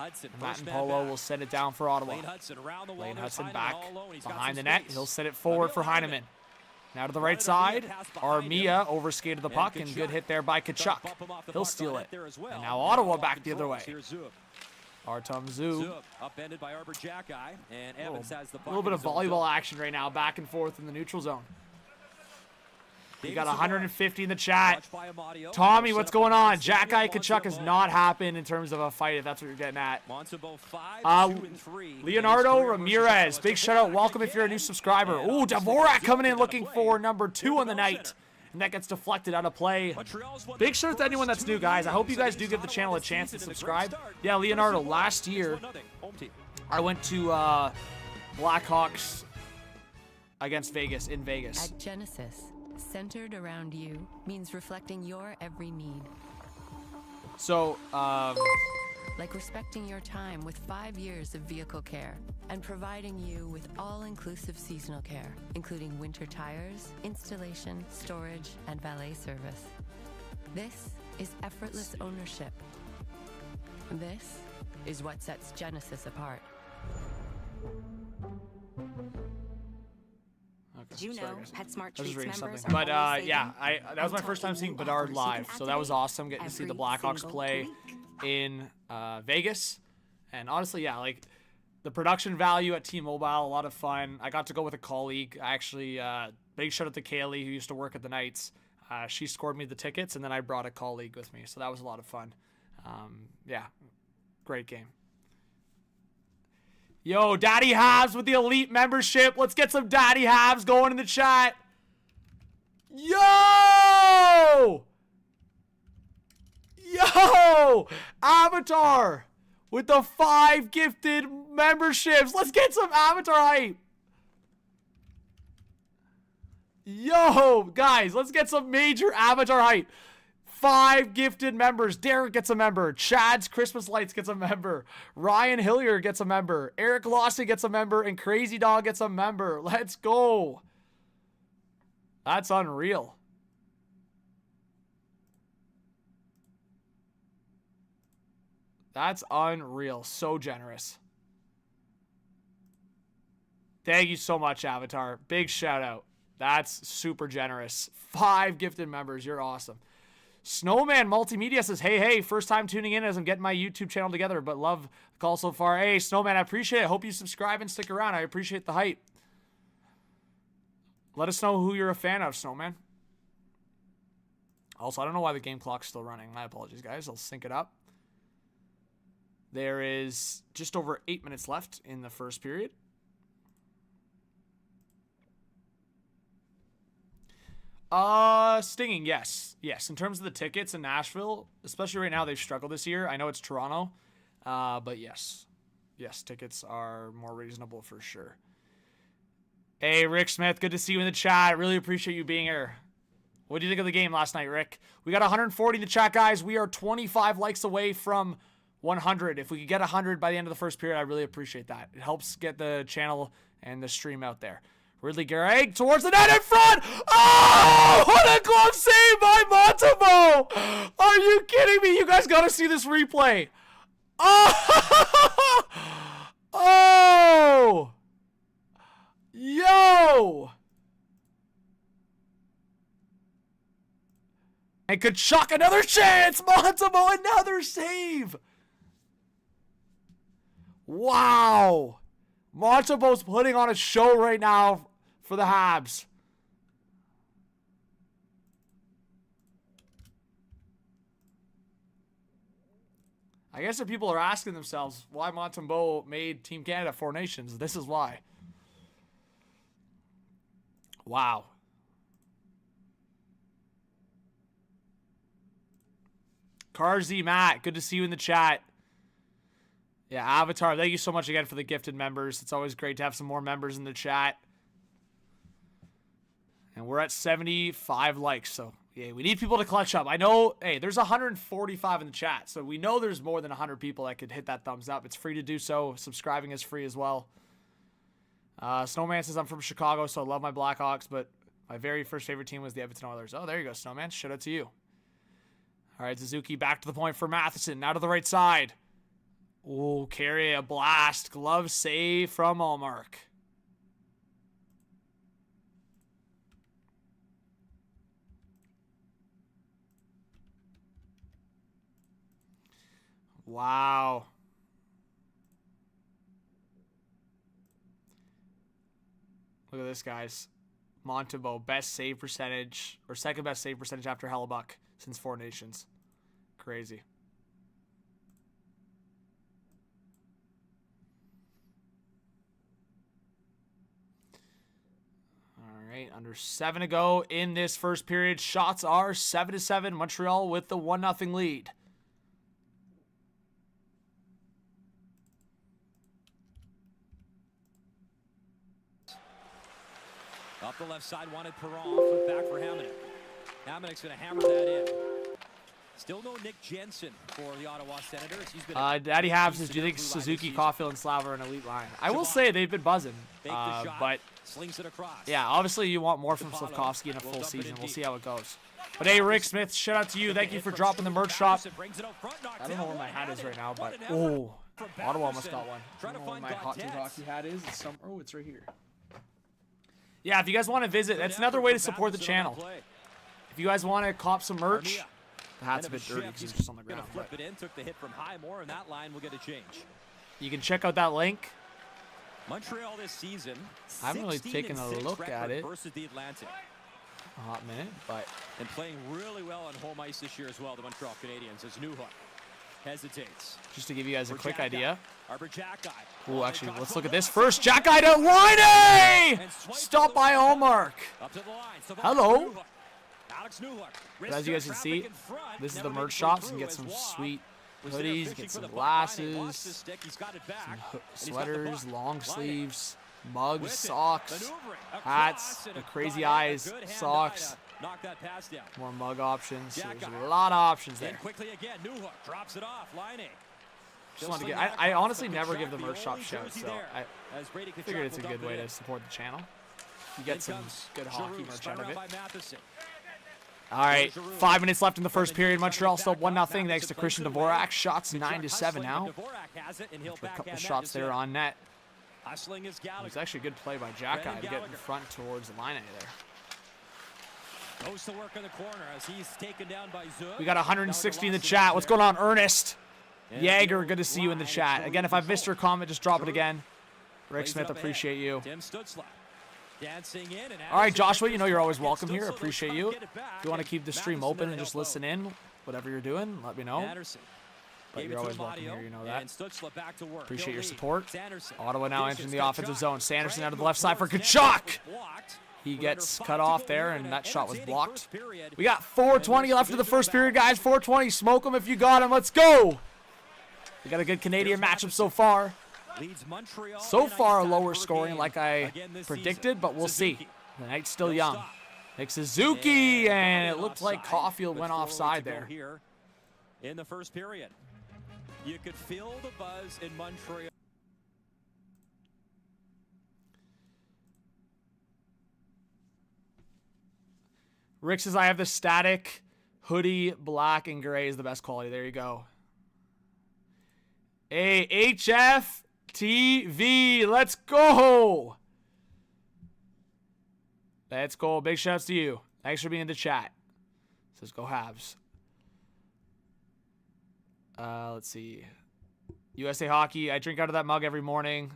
Matinpalo will send it down for Ottawa. Lane Hudson back behind the net. He'll send it forward for Heineman. Now to the right side, Armia overskated the puck, and good hit there by Kachuk. He'll steal it. And now Ottawa back the other way. Artem Zub. Upended by Arbor Jacki, and Evans has the puck. A little bit of volleyball action right now, back and forth in the neutral zone. We got 150 in the chat. Tommy, what's going on? Jacki Kachuk has not happened in terms of a fight, if that's what you're getting at. Leonardo Ramirez, big shout out. Welcome if you're a new subscriber. Ooh, Dvorak coming in looking for number 2 on the night. And that gets deflected out of play. Big shout out to anyone that's new, guys. I hope you guys do give the channel a chance to subscribe. Yeah, Leonardo, last year, I went to Blackhawks against Vegas, in Vegas. At Genesis, centered around you means reflecting your every need. So, like respecting your time with 5 years of vehicle care and providing you with all-inclusive seasonal care, including winter tires, installation, storage, and valet service. This is effortless ownership. This is what sets Genesis apart. Did you know PetSmart treats members? But yeah, that was my first time seeing Bedard live, so that was awesome getting to see the Blackhawks play in Vegas. And honestly, yeah, like the production value at T-Mobile, a lot of fun. I got to go with a colleague. I actually, big shout out to Kaylee, who used to work at the Knights. She scored me the tickets, and then I brought a colleague with me, so that was a lot of fun. Yeah, great game. Yo, Daddy Habs with the Elite membership. Let's get some Daddy Habs going in the chat. Yo! Yo! Avatar with the 5 gifted memberships. Let's get some Avatar hype. Yo, guys, let's get some major Avatar hype. 5 gifted members. Derek gets a member. Chad's Christmas Lights gets a member. Ryan Hillier gets a member. Eric Lawson gets a member. And Crazy Dog gets a member. Let's go. That's unreal. That's unreal. So generous. Thank you so much, Avatar. Big shout out. That's super generous. 5 gifted members. You're awesome. Snowman Multimedia says, hey, first time tuning in as I'm getting my YouTube channel together, but love the call so far. Hey, Snowman, I appreciate it. Hope you subscribe and stick around. I appreciate the hype. Let us know who you're a fan of, Snowman. Also, I don't know why the game clock's still running. My apologies, guys. I'll sync it up. There is just over 8 minutes left in the first period. Stinging, yes. In terms of the tickets in Nashville, especially right now, they've struggled this year. I know it's Toronto, but yes, tickets are more reasonable for sure. Hey, Rick Smith, good to see you in the chat. Really appreciate you being here. What do you think of the game last night, Rick? We got 140 in the chat, guys. We are 25 likes away from 100. If we could get 100 by the end of the first period, I really appreciate that. It helps get the channel and the stream out there. Ridley Gregg towards the net in front. Oh, what a glove save by Montembeault. Are you kidding me? You guys got to see this replay. Oh, oh, yo. And Kachuk, another chance. Montembeault, another save. Wow. Montembeau's putting on a show right now for the Habs. I guess if people are asking themselves why Montembeau made Team Canada Four Nations, this is why. Wow. Carzy Matt, good to see you in the chat. Yeah, Avatar, thank you so much again for the gifted members. It's always great to have some more members in the chat. And we're at 75 likes, so yeah, we need people to clutch up. I know, hey, there's 145 in the chat, so we know there's more than 100 people that could hit that thumbs up. It's free to do so. Subscribing is free as well. Snowman says, I'm from Chicago, so I love my Blackhawks, but my very first favorite team was the Edmonton Oilers. Oh, there you go, Snowman. Shout out to you. All right, Suzuki back to the point for Matheson. Now to the right side. Oh, carry a blast. Glove save from Allmark. Wow. Look at this, guys. Montembeau, best save percentage, or second best save percentage after Hellebuck since Four Nations. Crazy. All right, under 7 to go in this first period. Shots are 7-7. Montreal with the 1-0 lead. Up the left side, wanted Perron. Flip back for Hamonic. Hamonic's going to hammer that in. Still no Nick Jensen for the Ottawa Senators. He's been Daddy Habs says, do you think Suzuki, Caulfield, and Slava are an elite line? I will say they've been buzzing. But slings it across. Yeah, obviously you want more from Slavkovsky in a full season. We'll see how it goes. But hey, Rick Smith, shout out to you. Thank you for dropping the merch shop. I don't know where my hat is right now, but oh, Ottawa almost got one. I don't know where my hockey hat is. It's somewhere. Oh, it's right here. Yeah, if you guys want to visit, that's another way to support the channel. If you guys want to cop some merch, the hat's a bit dirty because it's just on the ground. Flip it in, took the hit from Highmore, and that line will get a change. You can check out that link. Montreal this season. I haven't really taken a look at it. Versus the Atlantic. A hot minute, but and playing really well on home ice this year as well. The Montreal Canadiens as Newhook hesitates. Just to give you guys a quick idea. Oh, actually, let's look at this first. Jack Eye to Line! Stop by Allmark. Hello. But as you guys can see, this is the merch shop. So you can get some sweet hoodies, get some glasses, some sweaters, long sleeves, mugs, socks, hats, the crazy eyes, socks. More mug options. So there's a lot of options there. Just want to get. I honestly never give the merch shop shouts, so I figured it's a good way to support the channel. You get some good hockey merch out of it. All right, 5 minutes left in the first period. Montreal still 1-0 thanks to Christian Dvorak. Shots 9-7 now. A couple of shots there on net. It's actually a good play by Jack Eye to get in front towards the line there. Goes to work in the corner as he's taken down by Zug. We got 160 in the chat. What's going on, Ernest? Jaeger, good to see you in the chat. Again, if I've missed your comment, just drop it again. Rick Smith, appreciate you. All right, Joshua, you know you're always welcome here. Appreciate you. If you want to keep the stream open and just listen in, whatever you're doing, let me know. But you're always welcome here, you know that. Appreciate your support. Ottawa now entering the offensive zone. Sanderson out of the left side for Kachuk. He gets cut off there, and that shot was blocked. We got 4:20 left in the first period, guys. 4:20. Smoke them if you got them. Let's go. We got a good Canadian matchup so far. So far, lower scoring like I predicted, but we'll see. The night's still young. Nick Suzuki, and it looked like Caulfield went offside there. In the first period, you could feel the buzz in Montreal. Rick says, I have the static hoodie, black and gray is the best quality. There you go. HF TV, let's go. Let's go. Big shouts to you. Thanks for being in the chat. Says go Habs. Let's see. USA Hockey. I drink out of that mug every morning.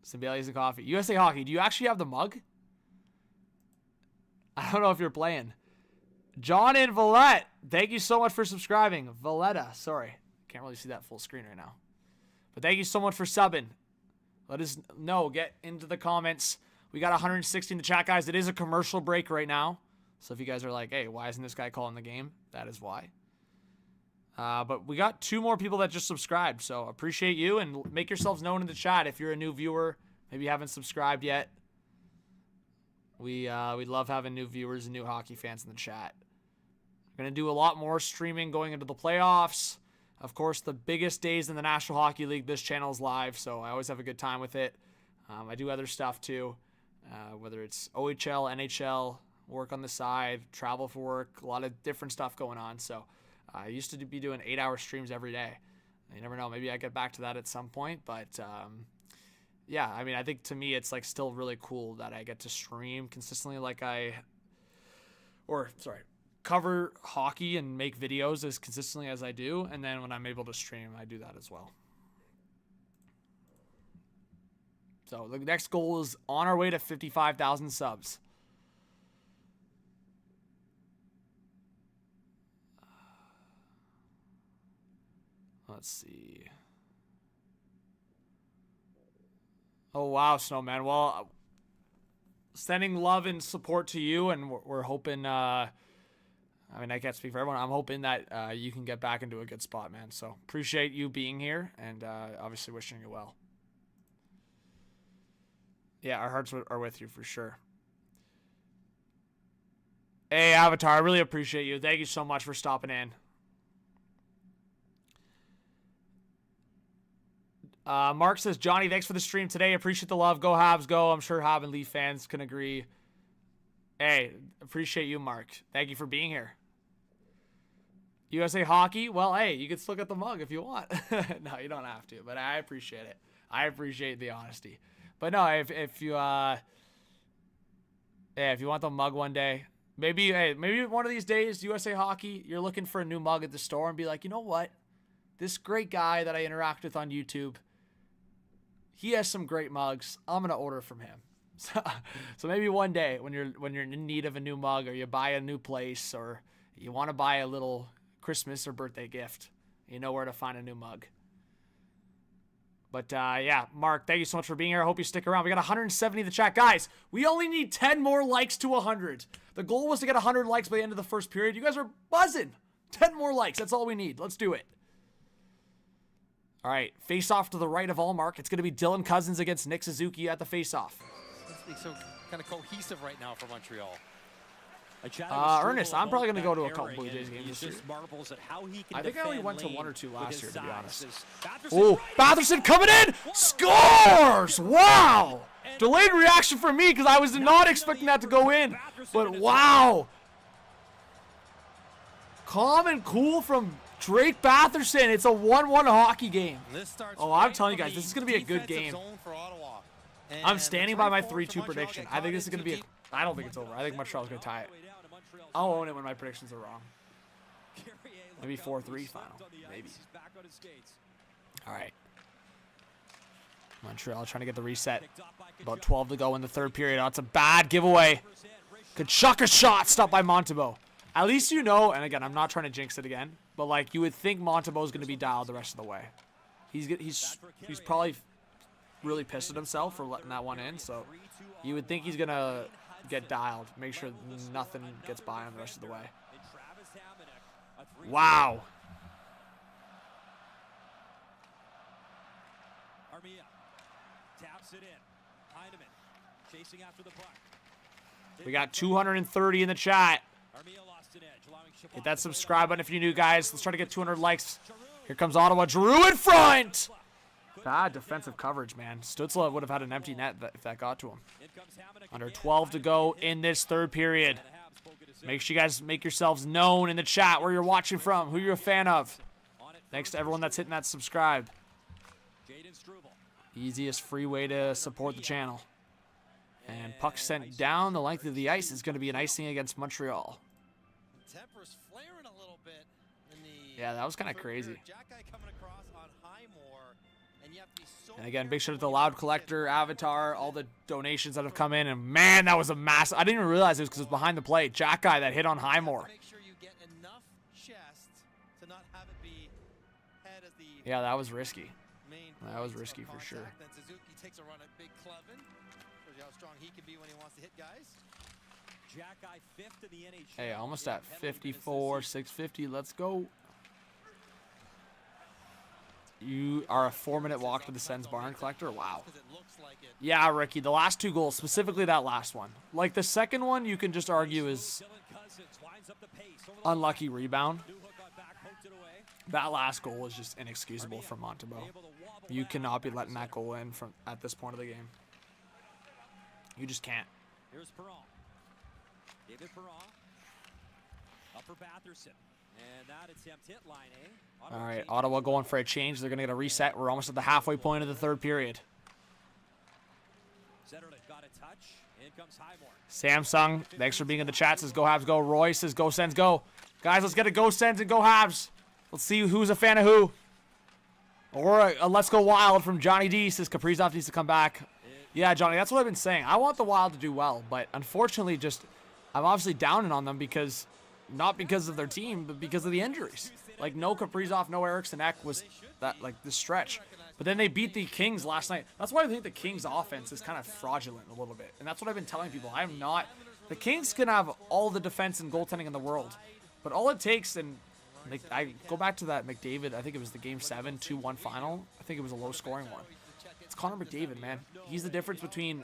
Some Baileys and coffee. USA Hockey, do you actually have the mug? I don't know if you're playing. John and Valette, thank you so much for subscribing. Valletta, sorry. Can't really see that full screen right now. But thank you so much for subbing. Let us know. Get into the comments. We got 160 in the chat, guys. It is a commercial break right now. So if you guys are like, hey, why isn't this guy calling the game? That is why. But we got 2 more people that just subscribed. So appreciate you. And make yourselves known in the chat if you're a new viewer. Maybe you haven't subscribed yet. We love having new viewers and new hockey fans in the chat. We're going to do a lot more streaming going into the playoffs. Of course, the biggest days in the National Hockey League, this channel is live, so I always have a good time with it. I do other stuff too, whether it's OHL, NHL, work on the side, travel for work, a lot of different stuff going on. So I used to be doing 8-hour streams every day. You never know, maybe I get back to that at some point, but yeah, I mean, I think to me it's like still really cool that I get to stream consistently cover hockey and make videos as consistently as I do, and then when I'm able to stream, I do that as well. So the next goal is on our way to 55,000 subs. Let's see. Oh, wow, Snowman. Well, sending love and support to you, and we're hoping, I mean, I can't speak for everyone. I'm hoping that you can get back into a good spot, man. So appreciate you being here, and obviously wishing you well. Yeah, our hearts are with you for sure. Hey, Avatar, I really appreciate you. Thank you so much for stopping in. Mark says, Johnny, thanks for the stream today. Appreciate the love. Go Habs, go. I'm sure Hab and Leaf fans can agree. Hey, appreciate you, Mark. Thank you for being here. USA Hockey, well, hey, you can still get the mug if you want. No, you don't have to, but I appreciate it. I appreciate the honesty. But no, if you want the mug one day, maybe one of these days, USA Hockey, you're looking for a new mug at the store and be like, you know what? This great guy that I interact with on YouTube, he has some great mugs. I'm gonna order from him. So maybe one day when you're in need of a new mug, or you buy a new place, or you want to buy a little Christmas or birthday gift, you know where to find a new mug. But yeah, Mark, thank you so much for being here. I hope you stick around. We got 170 in the chat. Guys, we only need 10 more likes to 100. The goal was to get 100 likes by the end of the first period. You guys are buzzing. 10 more likes. That's all we need. Let's do it. All right, face-off to the right of Allmark. It's going to be Dylan Cousins against Nick Suzuki at the face-off. It's so kind of cohesive right now for Montreal. Ernest, I'm probably going to go to a couple Blue Jays games this year. I think I only went to 1 or 2 last year, to be honest. Oh, Batherson coming in! Scores! Wow! Delayed reaction for me because I was not expecting that to go in. But wow! Calm and cool from Drake Batherson. It's a 1-1 hockey game. Oh, I'm telling you guys, this is going to be a good game. I'm standing by my 3-2 prediction. I think this is going to be I don't think it's over. I think Montreal's going to tie it. I'll own it when my predictions are wrong. Maybe 4-3 final. Maybe. All right. Montreal trying to get the reset. About 12 to go in the third period. Oh, it's a bad giveaway. Kachuk shot. Stopped by Montembeault. At least you know, and again, I'm not trying to jinx it again, but like you would think Montembeault is going to be dialed the rest of the way. He's probably really pissed at himself for letting that one in, so you would think he's going to get dialed. Make sure nothing gets by him the rest of the way. Wow. We got 230 in the chat. Hit that subscribe button if you're new, guys. Let's try to get 200 likes. Here comes Ottawa. Giroux in front. Bad defensive coverage, man. Stützle would have had an empty net if that got to him. Under 12 to go in this third period. Make sure you guys make yourselves known in the chat where you're watching from, who you're a fan of. Thanks to everyone that's hitting that subscribe. Easiest free way to support the channel. And puck sent down the length of the ice is going to be an icing against Montreal. Yeah, that was kind of crazy. And again, big shout out to Loud Collector, Avatar, all the donations that have come in. And man, that was a massive. I didn't even realize it was because it was behind the plate. Jack guy that hit on Highmore. Yeah, that was risky. That was risky for sure. Then Suzuki takes a run at Big Clevin. Shows you how strong he can be when he wants to hit guys. Jack guy 5th in the NHL. Hey, almost at 54, 650. Let's go. You are a 4-minute walk to the Sens Barn Collector? Wow. Yeah, Ricky, the last 2 goals, specifically that last one. Like, the second one, you can just argue is unlucky rebound. That last goal is just inexcusable from Montembeault. You cannot be letting that goal in from at this point of the game. You just can't. Here's Perron. David Perron. Up for Batherson. And that attempt hit line A. All right, Ottawa going for a change. They're going to get a reset. We're almost at the halfway point of the third period. Zetterlund got a touch. In comes Highmore. Samsung, thanks for being in the chat. Says go Habs, go. Roy says go Sens, go. Guys, let's get a go Sens and go Habs. Let's see who's a fan of who. Or a let's go Wild from Johnny D. Says Kaprizov needs to come back. Yeah, Johnny, that's what I've been saying. I want the Wild to do well, but unfortunately I'm obviously downing on them because, not because of their team, but because of the injuries. Like, no Kaprizov, no Eriksson Ek was that, like, this stretch. But then they beat the Kings last night. That's why I think the Kings offense is kind of fraudulent a little bit. And that's what I've been telling people. I'm not. The Kings can have all the defense and goaltending in the world. But all it takes, and I go back to that McDavid, I think it was the Game 7, 2-1 final. I think it was a low-scoring one. It's Connor McDavid, man. He's the difference between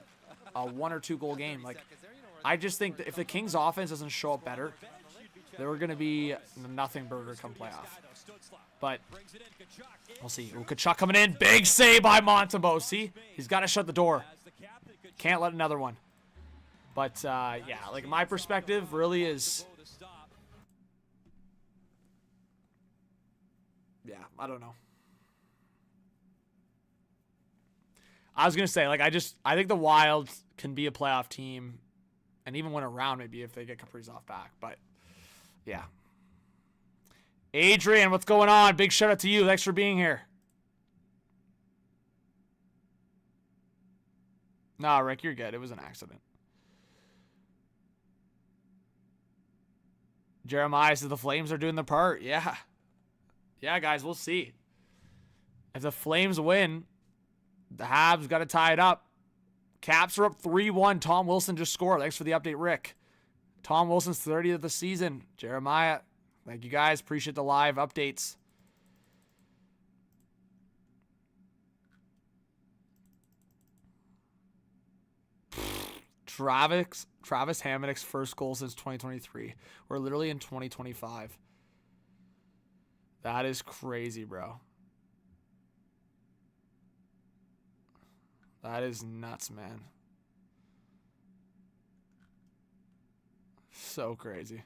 a 1 or 2 goal game. Like, I just think that if the Kings offense doesn't show up better, they were going to be nothing burger come playoff. But we'll see. Ooh, Kachuk coming in. Big save by Montembeault. See? He's got to shut the door. Can't let another one. But, yeah, like, my perspective really is... Yeah, I don't know. I was going to say, like, I think the Wild can be a playoff team and even win a round maybe if they get Kaprizov back. But, yeah. Adrian, what's going on? Big shout out to you. Thanks for being here. Nah, Rick, you're good. It was an accident. Jeremiah says the Flames are doing their part. Yeah. Yeah, guys, we'll see. If the Flames win, the Habs got to tie it up. Caps are up 3-1. Tom Wilson just scored. Thanks for the update, Rick. Tom Wilson's 30th of the season. Jeremiah, thank you guys. Appreciate the live updates. Travis Hamonick's first goal since 2023. We're literally in 2025. That is crazy, bro. That is nuts, man. So crazy.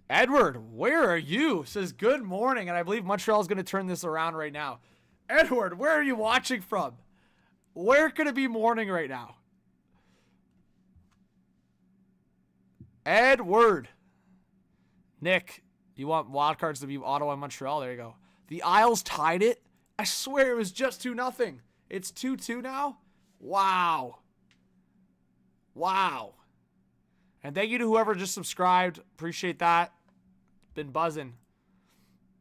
Edward, where are you? Says good morning, and I believe Montreal is going to turn this around right now. Edward, where are you watching from? Where could it be morning right now? Edward. Nick, you want wildcards to be Ottawa and Montreal? There you go. The Isles tied it. I swear it was just 2-0. It's 2-2 now? Wow. Wow. And thank you to whoever just subscribed. Appreciate that. Been buzzing.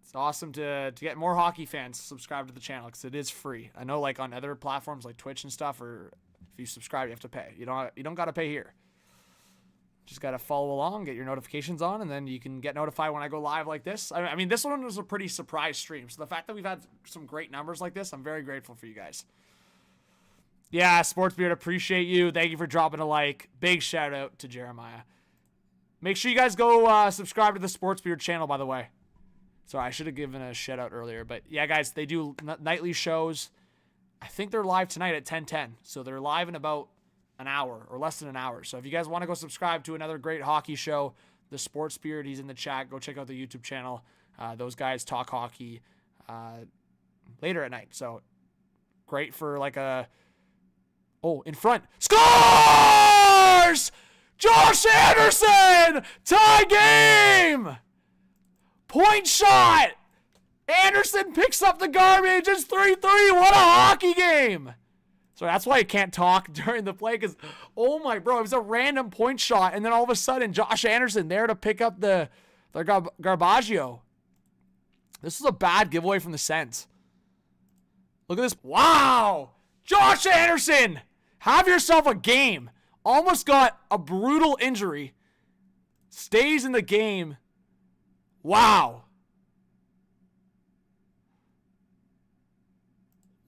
It's awesome to get more hockey fans subscribe to the channel because it is free. I know, like, on other platforms like Twitch and stuff, or if you subscribe, you have to pay. You don't got to pay here. Just got to follow along, get your notifications on, and then you can get notified when I go live like this. I mean, this one was a pretty surprise stream. So the fact that we've had some great numbers like this, I'm very grateful for you guys. Yeah, Sportsbeard, appreciate you. Thank you for dropping a like. Big shout out to Jeremiah. Make sure you guys go subscribe to the Sportsbeard channel, by the way. Sorry, I should have given a shout out earlier. But yeah, guys, they do nightly shows. I think they're live tonight at 10:10. So they're live in about an hour or less than an hour. So if you guys want to go subscribe to another great hockey show, the Sportsbeard, he's in the chat. Go check out the YouTube channel. Those guys talk hockey later at night. So great for like a... Oh, in front. Scores! Josh Anderson! Tie game! Point shot! Anderson picks up the garbage. It's 3-3. What a hockey game. So that's why I can't talk during the play, because, oh my bro, it was a random point shot, and then all of a sudden, Josh Anderson there to pick up the Garbaggio. This is a bad giveaway from the Sens. Look at this. Wow! Josh Anderson! Have yourself a game. Almost got a brutal injury. Stays in the game. Wow.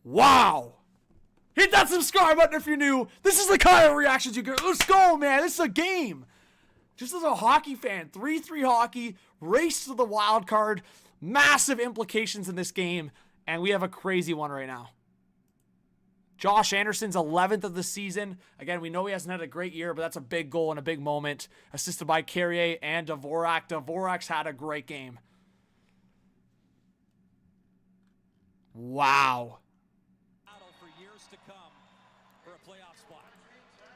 Wow. Hit that subscribe button if you're new. This is the kind of reactions you get. Let's go, man. This is a game. Just as a hockey fan, 3-3 hockey, race to the wild card, massive implications in this game, and we have a crazy one right now. Josh Anderson's 11th of the season. Again, we know he hasn't had a great year, but that's a big goal and a big moment. Assisted by Carrier and Dvorak. Dvorak's had a great game. Wow.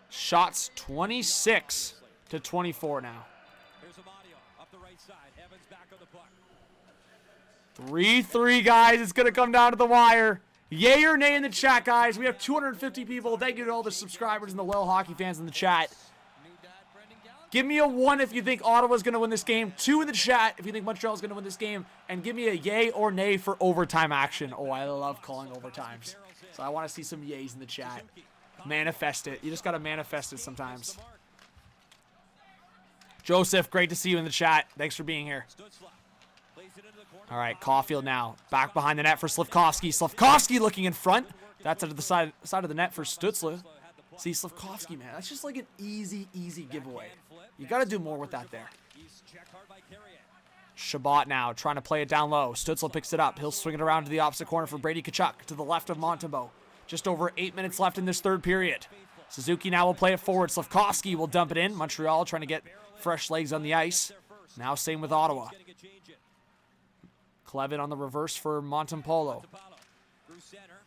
Shots 26-24 now. 3-3, guys. It's going to come down to the wire. Yay or nay in the chat, guys. We have 250 people. Thank you to all the subscribers and the loyal hockey fans in the chat. Give me a 1 if you think Ottawa's going to win this game. 2 in the chat if you think Montreal's going to win this game. And give me a yay or nay for overtime action. Oh, I love calling overtimes. So I want to see some yays in the chat. Manifest it. You just got to manifest it sometimes. Joseph, great to see you in the chat. Thanks for being here. All right, Caulfield now. Back behind the net for Slafkovsky. Slafkovsky looking in front. That's out of the side of the net for Stützle. See, Slafkovsky, man. That's just like an easy giveaway. You got to do more with that there. Shabbat now trying to play it down low. Stützle picks it up. He'll swing it around to the opposite corner for Brady Tkachuk to the left of Montembeault. Just over 8 minutes left in this third period. Suzuki now will play it forward. Slafkovsky will dump it in. Montreal trying to get fresh legs on the ice. Now same with Ottawa. Clevin on the reverse for Montempolo.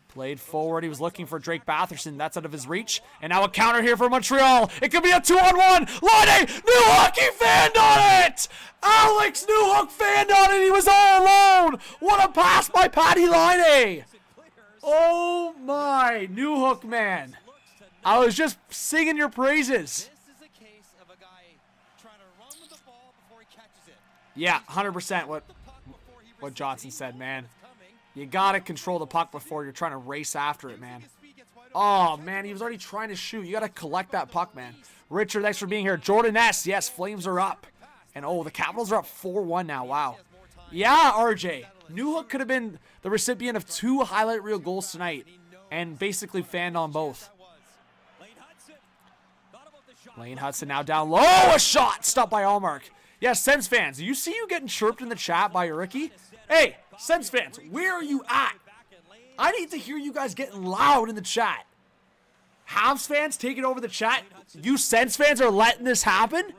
Played forward. He was looking for Drake Batherson. That's out of his reach. And now a counter here for Montreal. It could be a 2-on-1. Laine Newhook, he fanned on it. Alex Newhook fanned on it. He was all alone. What a pass by Patty Laine. Oh my, Newhook, man. I was just singing your praises. This is a case of a guy trying to run with the ball before he catches it. Yeah, 100% what Johnson said, man. You got to control the puck before you're trying to race after it, man. Oh, man, he was already trying to shoot. You got to collect that puck, man. Richard, thanks for being here. Jordan S., yes, Flames are up. And, oh, the Capitals are up 4-1 now. Wow. Yeah, RJ. Newhook could have been the recipient of 2 highlight reel goals tonight and basically fanned on both. Lane Hudson now down low. A shot stopped by Allmark. Yeah, Sens fans, you see you getting chirped in the chat by Ricky? Hey, Sens fans, where are you at? I need to hear you guys getting loud in the chat. Habs fans taking over the chat. You Sens fans are letting this happen?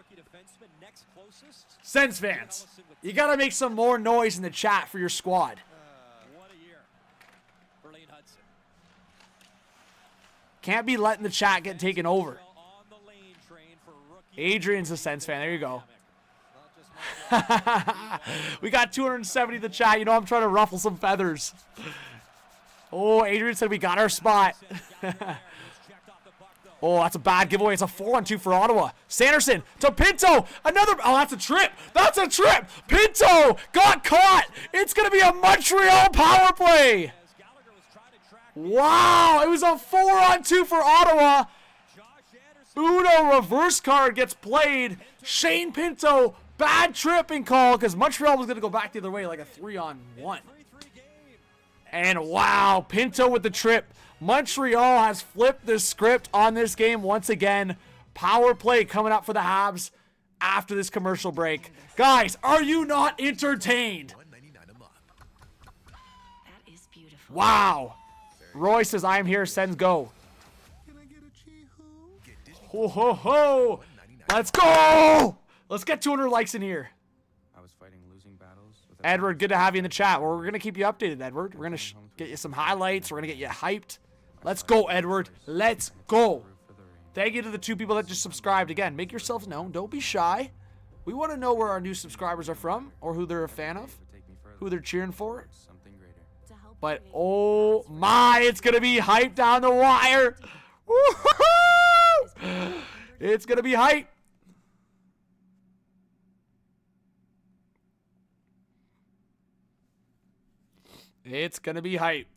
Sens fans, you got to make some more noise in the chat for your squad. Can't be letting the chat get taken over. Adrian's a Sens fan. There you go. We got 270 in the chat. You know I'm trying to ruffle some feathers. Oh, Adrian said we got our spot. Oh, that's a bad giveaway. It's a 4-on-2 for Ottawa. Sanderson to Pinto. Another. Oh, that's a trip. That's a trip. Pinto got caught. It's going to be a Montreal power play. Wow. It was a 4-on-2 for Ottawa. Uno reverse card gets played. Shane Pinto. Bad tripping call because Montreal was going to go back the other way like a 3-on-1. And wow, Pinto with the trip. Montreal has flipped the script on this game once again. Power play coming up for the Habs after this commercial break. Guys, are you not entertained? That is beautiful. Wow. Roy says, I am here. Sends go. Ho, ho, ho. Let's go. Let's get 200 likes in here. I was fighting losing battles with Edward, good to have you in the chat. Well, we're going to keep you updated, Edward. We're going to get you some highlights. We're going to get you hyped. Let's go, Edward. Let's go. Thank you to the 2 people that just subscribed. Again, make yourselves known. Don't be shy. We want to know where our new subscribers are from or who they're a fan of, who they're cheering for. Something greater. But, oh my, it's going to be hype down the wire. Woo-hoo-hoo! It's going to be hype. It's going to be hype.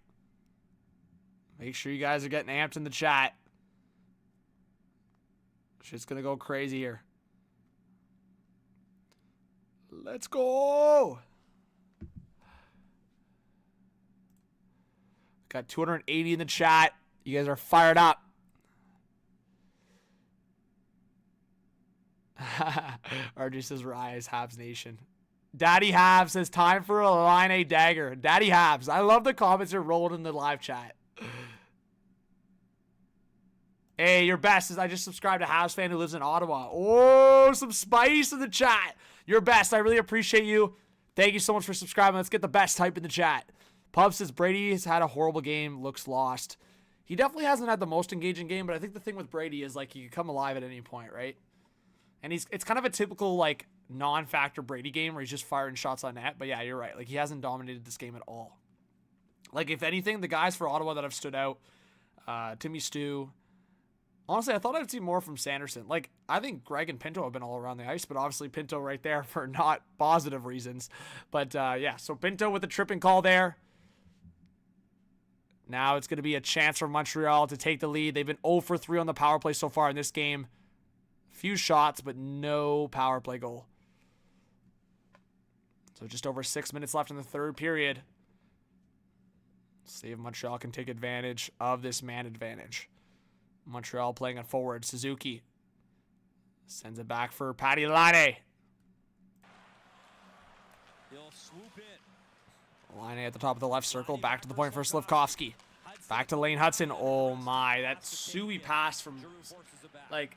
Make sure you guys are getting amped in the chat. Shit's going to go crazy here. Let's go. Got 280 in the chat. You guys are fired up. RJ says, Rise, Habs Nation. Daddy Habs says, time for a line A dagger. Daddy Habs. I love the comments that are rolling in the live chat. Hey, your best is I just subscribed to Habs fan who lives in Ottawa. Oh, some spice in the chat. Your best. I really appreciate you. Thank you so much for subscribing. Let's get the best type in the chat. Pub says Brady has had a horrible game. Looks lost. He definitely hasn't had the most engaging game, but I think the thing with Brady is like he can come alive at any point, right? And it's kind of a typical like non-factor Brady game where he's just firing shots on net. But yeah, you're right. Like he hasn't dominated this game at all. Like if anything, the guys for Ottawa that have stood out, Timmy Stu. Honestly, I thought I'd see more from Sanderson. Like, I think Greg and Pinto have been all around the ice, but obviously Pinto right there for not positive reasons. But, yeah, so Pinto with the tripping call there. Now it's going to be a chance for Montreal to take the lead. They've been 0 for 3 on the power play so far in this game. Few shots, but no power play goal. So just over 6 minutes left in the third period. See if Montreal can take advantage of this man advantage. Montreal playing it forward. Suzuki sends it back for Patty Laine. He'll swoop in. Laine at the top of the left circle. Back to the point for Slafkovsky. Back to Lane Hudson. Oh my, that Suey pass from like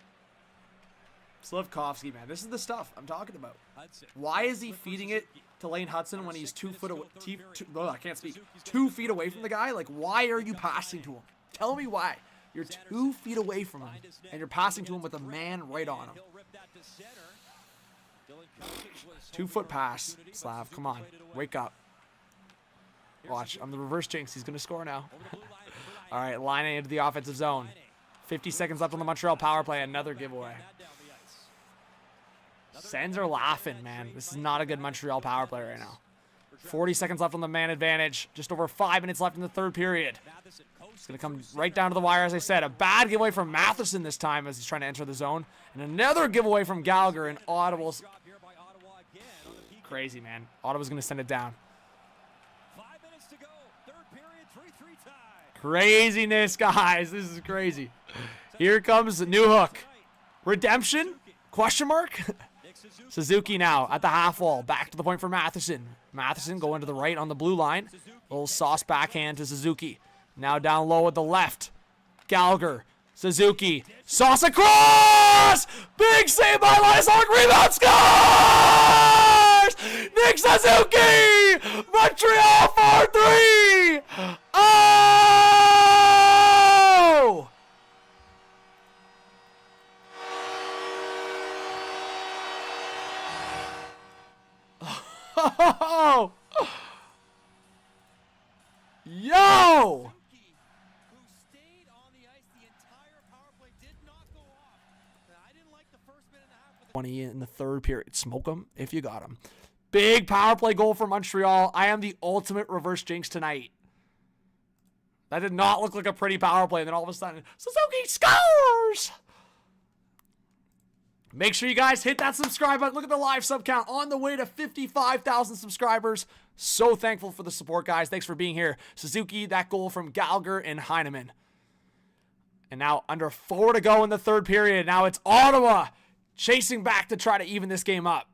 Slafkovsky, man. This is the stuff I'm talking about. Why is he feeding it to Lane Hudson when he's 2 foot away? I can't speak. 2 feet away from the guy. Like, why are you passing to him? Tell me why. You're 2 feet away from him, and you're passing to him with a man right on him. 2 foot pass. Slav, come on. Wake up. Watch. I'm the reverse jinx. He's going to score now. All right, Laine into the offensive zone. 50 seconds left on the Montreal power play. Another giveaway. Sens are laughing, man. This is not a good Montreal power play right now. 40 seconds left on the man advantage. Just over 5 minutes left in the third period. It's going to come right down to the wire, as I said. A bad giveaway from Matheson this time as he's trying to enter the zone. And another giveaway from Gallagher, and Ottawa's crazy, man. Ottawa's going to send it down. 5 minutes to go. Third period, 3-3 tie. Craziness, guys. This is crazy. Here comes the new hook. Redemption? Question mark? Suzuki now at the half wall. Back to the point for Matheson. Matheson going to the right on the blue line. Little sauce backhand to Suzuki. Now down low at the left. Gallagher. Suzuki. Sauce across! Big save by Lysok. Rebound scores! Nick Suzuki! Montreal 4-3! Oh! Oh! Yo! In the third period. Smoke him if you got him. Big power play goal for Montreal. I am the ultimate reverse jinx tonight. That did not look like a pretty power play. And then all of a sudden, Suzuki scores! Make sure you guys hit that subscribe button. Look at the live sub count on the way to 55,000 subscribers. So thankful for the support, guys. Thanks for being here. Suzuki, that goal from Gallagher and Heineman. And now under 4 to go in the third period. Now it's Ottawa chasing back to try to even this game up.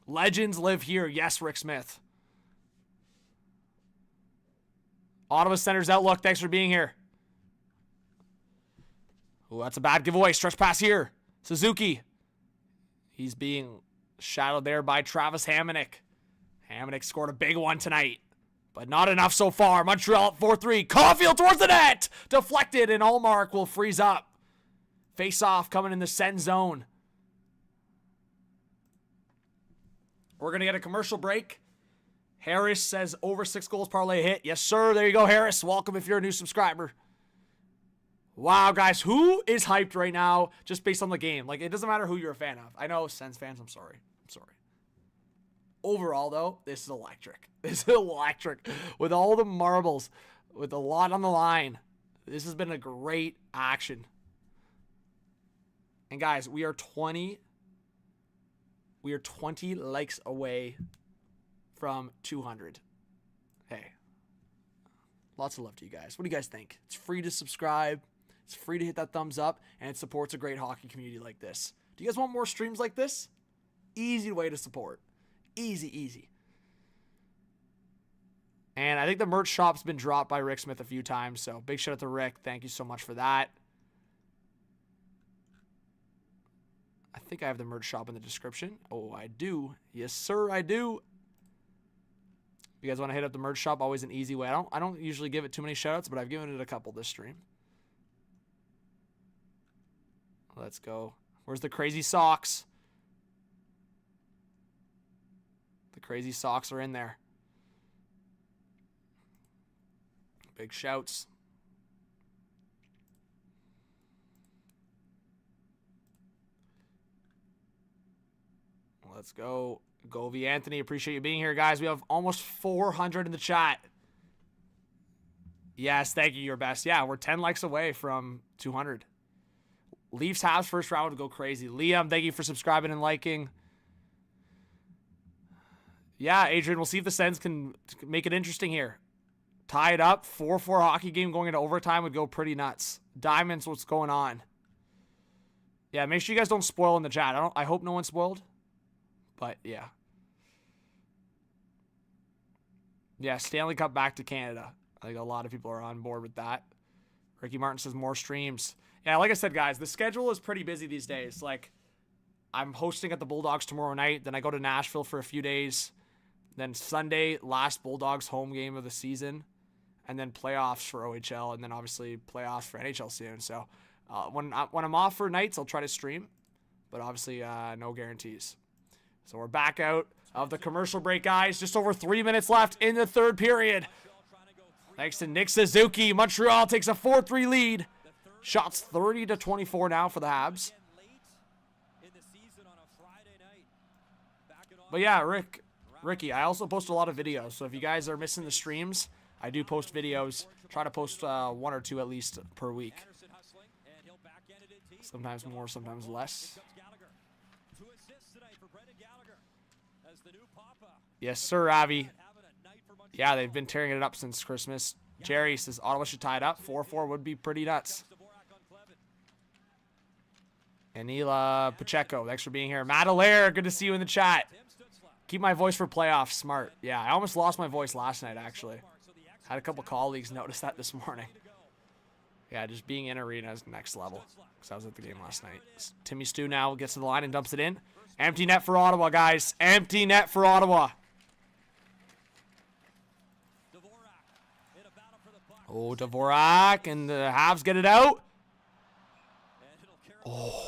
Legends live here. Yes, Rick Smith. Ottawa Senators outlook. Thanks for being here. Oh, that's a bad giveaway. Stretch pass here. Suzuki. He's being shadowed there by Travis Hamonic. Hamonic scored a big one tonight, but not enough so far. Montreal at 4-3. Caulfield towards the net. Deflected, and Allmark will freeze up. Face off coming in the send zone. We're going to get a commercial break. Harris says over 6 goals parlay hit. Yes, sir. There you go, Harris. Welcome if you're a new subscriber. Wow, guys. Who is hyped right now just based on the game? Like, it doesn't matter who you're a fan of. I know, Sens fans, I'm sorry. Overall, though, this is electric. This is electric. With all the marbles, with a lot on the line, this has been a great action. And, guys, we are 20 likes away from 200. Hey, lots of love to you guys. What do you guys think? It's free to subscribe. It's free to hit that thumbs up, and it supports a great hockey community like this. Do you guys want more streams like this? Easy way to support. Easy. And I think the merch shop's been dropped by Rick Smith a few times, so big shout out to Rick. Thank you so much for that. I think I have the merch shop in the description. Oh, I do. Yes, sir, I do. If you guys want to hit up the merch shop, always an easy way. I don't usually give it too many shoutouts, but I've given it a couple this stream. Let's go. Where's the crazy socks? The crazy socks are in there. Big shouts. Let's go. Go V Anthony. Appreciate you being here, guys. We have almost 400 in the chat. Yes, thank you. Your best. Yeah, we're 10 likes away from 200. Leafs Habs first round would go crazy. Liam, thank you for subscribing and liking. Yeah, Adrian, we'll see if the Sens can make it interesting here. Tie it up. 4-4 hockey game going into overtime would go pretty nuts. Diamonds, what's going on? Yeah, make sure you guys don't spoil in the chat. I hope no one spoiled. But, yeah. Yeah, Stanley Cup back to Canada. I think a lot of people are on board with that. Ricky Martin says more streams. Yeah, like I said, guys, the schedule is pretty busy these days. Like, I'm hosting at the Bulldogs tomorrow night. Then I go to Nashville for a few days. Then Sunday, last Bulldogs home game of the season. And then playoffs for OHL. And then, obviously, playoffs for NHL soon. So, when I'm off for nights, I'll try to stream. But, obviously, no guarantees. So we're back out of the commercial break, guys. Just over 3 minutes left in the third period. Thanks to Nick Suzuki, Montreal takes a 4-3 lead. Shots 30-24 now for the Habs. But yeah, Ricky, I also post a lot of videos. So if you guys are missing the streams, I do post videos. Try to post 1 or 2 at least per week. Sometimes more, sometimes less. Yes, sir, Avi. Yeah, they've been tearing it up since Christmas. Jerry says Ottawa should tie it up. 4-4 would be pretty nuts. Anila Pacheco, thanks for being here. Matt Allaire, good to see you in the chat. Keep my voice for playoffs. Smart. Yeah, I almost lost my voice last night, actually. Had a couple colleagues notice that this morning. Yeah, just being in arena is next level. Because I was at the game last night. Timmy Stu now gets to the line and dumps it in. Empty net for Ottawa, guys. Empty net for Ottawa. Oh, Dvorak, and the Habs get it out. Oh.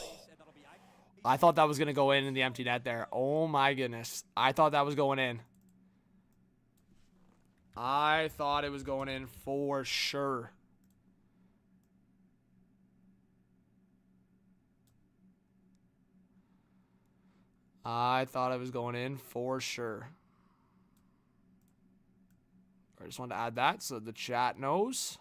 I thought that was going to go in the empty net there. Oh, my goodness. I thought that was going in. I thought it was going in for sure. I thought it was going in for sure. I just wanted to add that so the chat knows.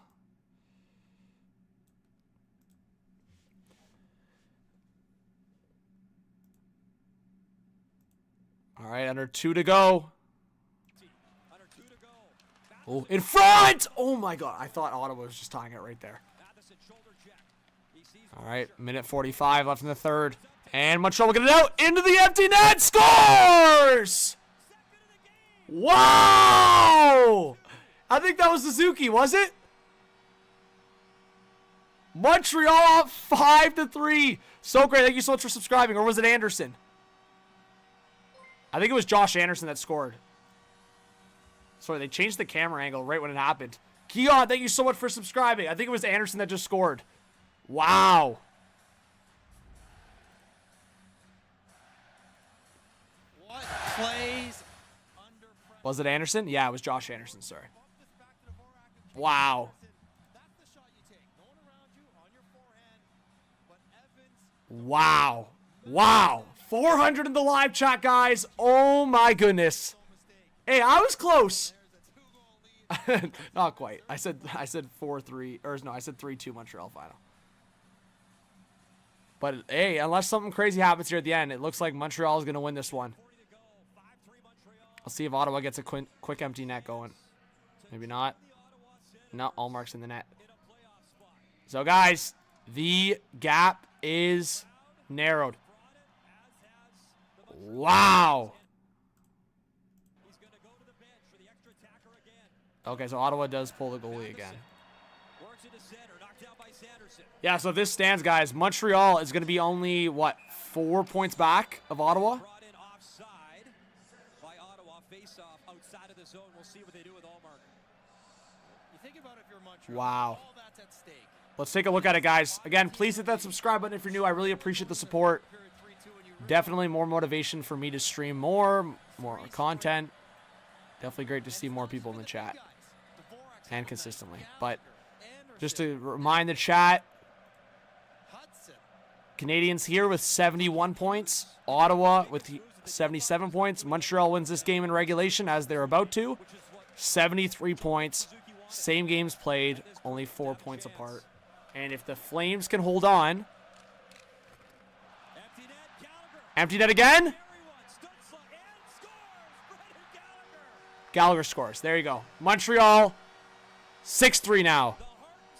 All right, under 2 to go. Oh, in front! Oh, my God. I thought Ottawa was just tying it right there. All right, minute 45 left in the third. And Montreal will get it out into the empty net. Scores! Wow! I think that was Suzuki, was it? Montreal up 5-3. So great. Thank you so much for subscribing. Or was it Anderson? I think it was Josh Anderson that scored. Sorry, they changed the camera angle right when it happened. Keon, thank you so much for subscribing. I think it was Anderson that just scored. Wow. What play Was it Anderson? Yeah, it was Josh Anderson. Sorry. Wow. Wow. Wow. 400 in the live chat, guys. Oh, my goodness. Hey, I was close. Not quite. I said 4-3. Or no, I said 3-2 Montreal final. But, hey, unless something crazy happens here at the end, it looks like Montreal is going to win this one. I'll see if Ottawa gets a quick empty net going. Maybe not. No, Allmark's in the net. So, guys, the gap is narrowed. Wow. Okay, so Ottawa does pull the goalie again. Yeah, so if this stands, guys, Montreal is going to be only, what, 4 points back of Ottawa? Wow. Let's take a look at it, guys. Again, please hit that subscribe button if you're new. I really appreciate the support. Definitely more motivation for me to stream more content. Definitely great to see more people in the chat. And consistently. But just to remind the chat, Canadiens here with 71 points. Ottawa with 77 points. Montreal wins this game in regulation as they're about to. 73 points. Same games played, only 4 points apart. And if the Flames can hold on. Empty net again. Gallagher scores. There you go. Montreal 6-3 now.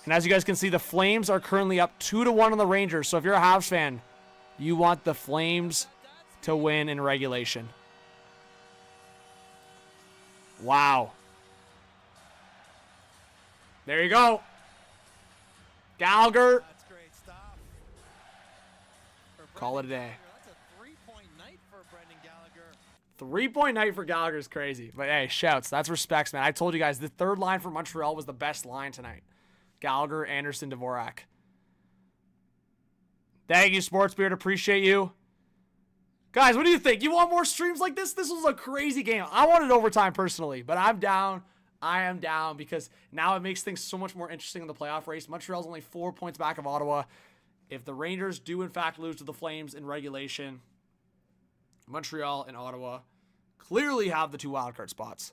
And as you guys can see, the Flames are currently up 2-1 on the Rangers. So if you're a Habs fan, you want the Flames to win in regulation. Wow. There you go. Gallagher. Call it a day. 3-point night for Gallagher is crazy. But hey, shouts. That's respects, man. I told you guys, the third line for Montreal was the best line tonight. Gallagher, Anderson, Dvorak. Thank you, Sportsbeard. Appreciate you. Guys, what do you think? You want more streams like this? This was a crazy game. I wanted overtime personally, but I'm down. I am down because now it makes things so much more interesting in the playoff race. Montreal's only 4 points back of Ottawa. If the Rangers do, in fact, lose to the Flames in regulation, Montreal and Ottawa clearly have the 2 wildcard spots.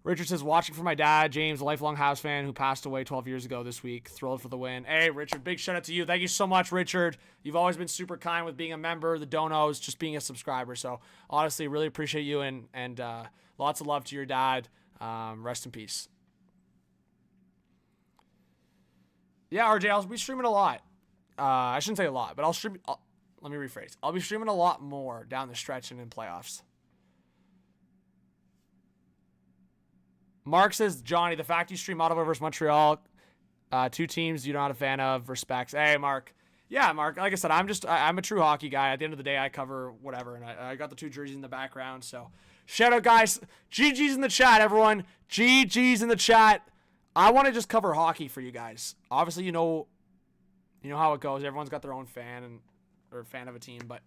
Richard says, watching for my dad, James, a lifelong Habs fan who passed away 12 years ago this week. Thrilled for the win. Hey, Richard, big shout out to you. Thank you so much, Richard. You've always been super kind with being a member, the donos, just being a subscriber. So, honestly, really appreciate you and lots of love to your dad. Rest in peace. Yeah, RJ, I'll be streaming a lot. I shouldn't say a lot, but let me rephrase. I'll be streaming a lot more down the stretch and in playoffs. Mark says, Johnny, the fact you stream Ottawa versus Montreal, 2 teams you're not a fan of, respects. Hey, Mark. Yeah, Mark, like I said, I'm a true hockey guy. At the end of the day, I cover whatever, and I got the 2 jerseys in the background, so shout out, guys. GG's in the chat, everyone. GG's in the chat. I want to just cover hockey for you guys. Obviously, you know how it goes. Everyone's got their own fan or fan of a team, but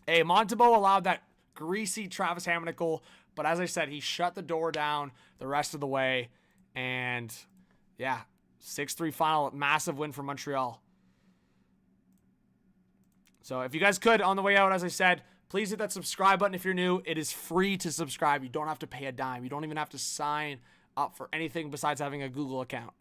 hey, Montembeault allowed that greasy Travis Hamonic goal, but as I said, he shut the door down the rest of the way, and yeah, 6-3 final, massive win for Montreal. So if you guys could, on the way out, as I said, please hit that subscribe button if you're new. It is free to subscribe. You don't have to pay a dime. You don't even have to sign up for anything besides having a Google account.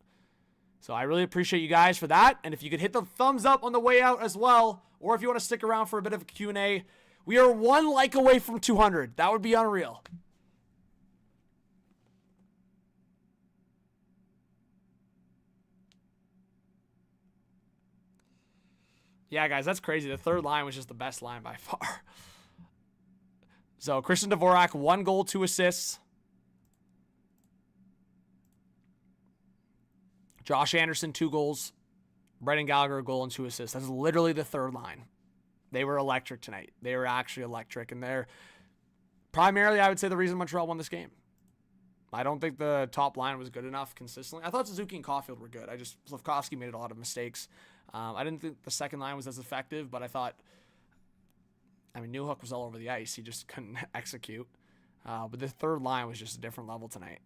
So I really appreciate you guys for that. And if you could hit the thumbs up on the way out as well, or if you want to stick around for a bit of a Q&A, we are 1 like away from 200. That would be unreal. Yeah, guys, that's crazy. The third line was just the best line by far. So, Christian Dvorak, 1 goal, 2 assists. Josh Anderson, 2 goals. Brendan Gallagher, a goal and 2 assists. That's literally the third line. They were electric tonight. They were actually electric. And they're primarily, I would say, the reason Montreal won this game. I don't think the top line was good enough consistently. I thought Suzuki and Caulfield were good. Slavkovsky made a lot of mistakes. I didn't think the second line was as effective, but I thought, Newhook was all over the ice. He just couldn't execute. But the third line was just a different level tonight.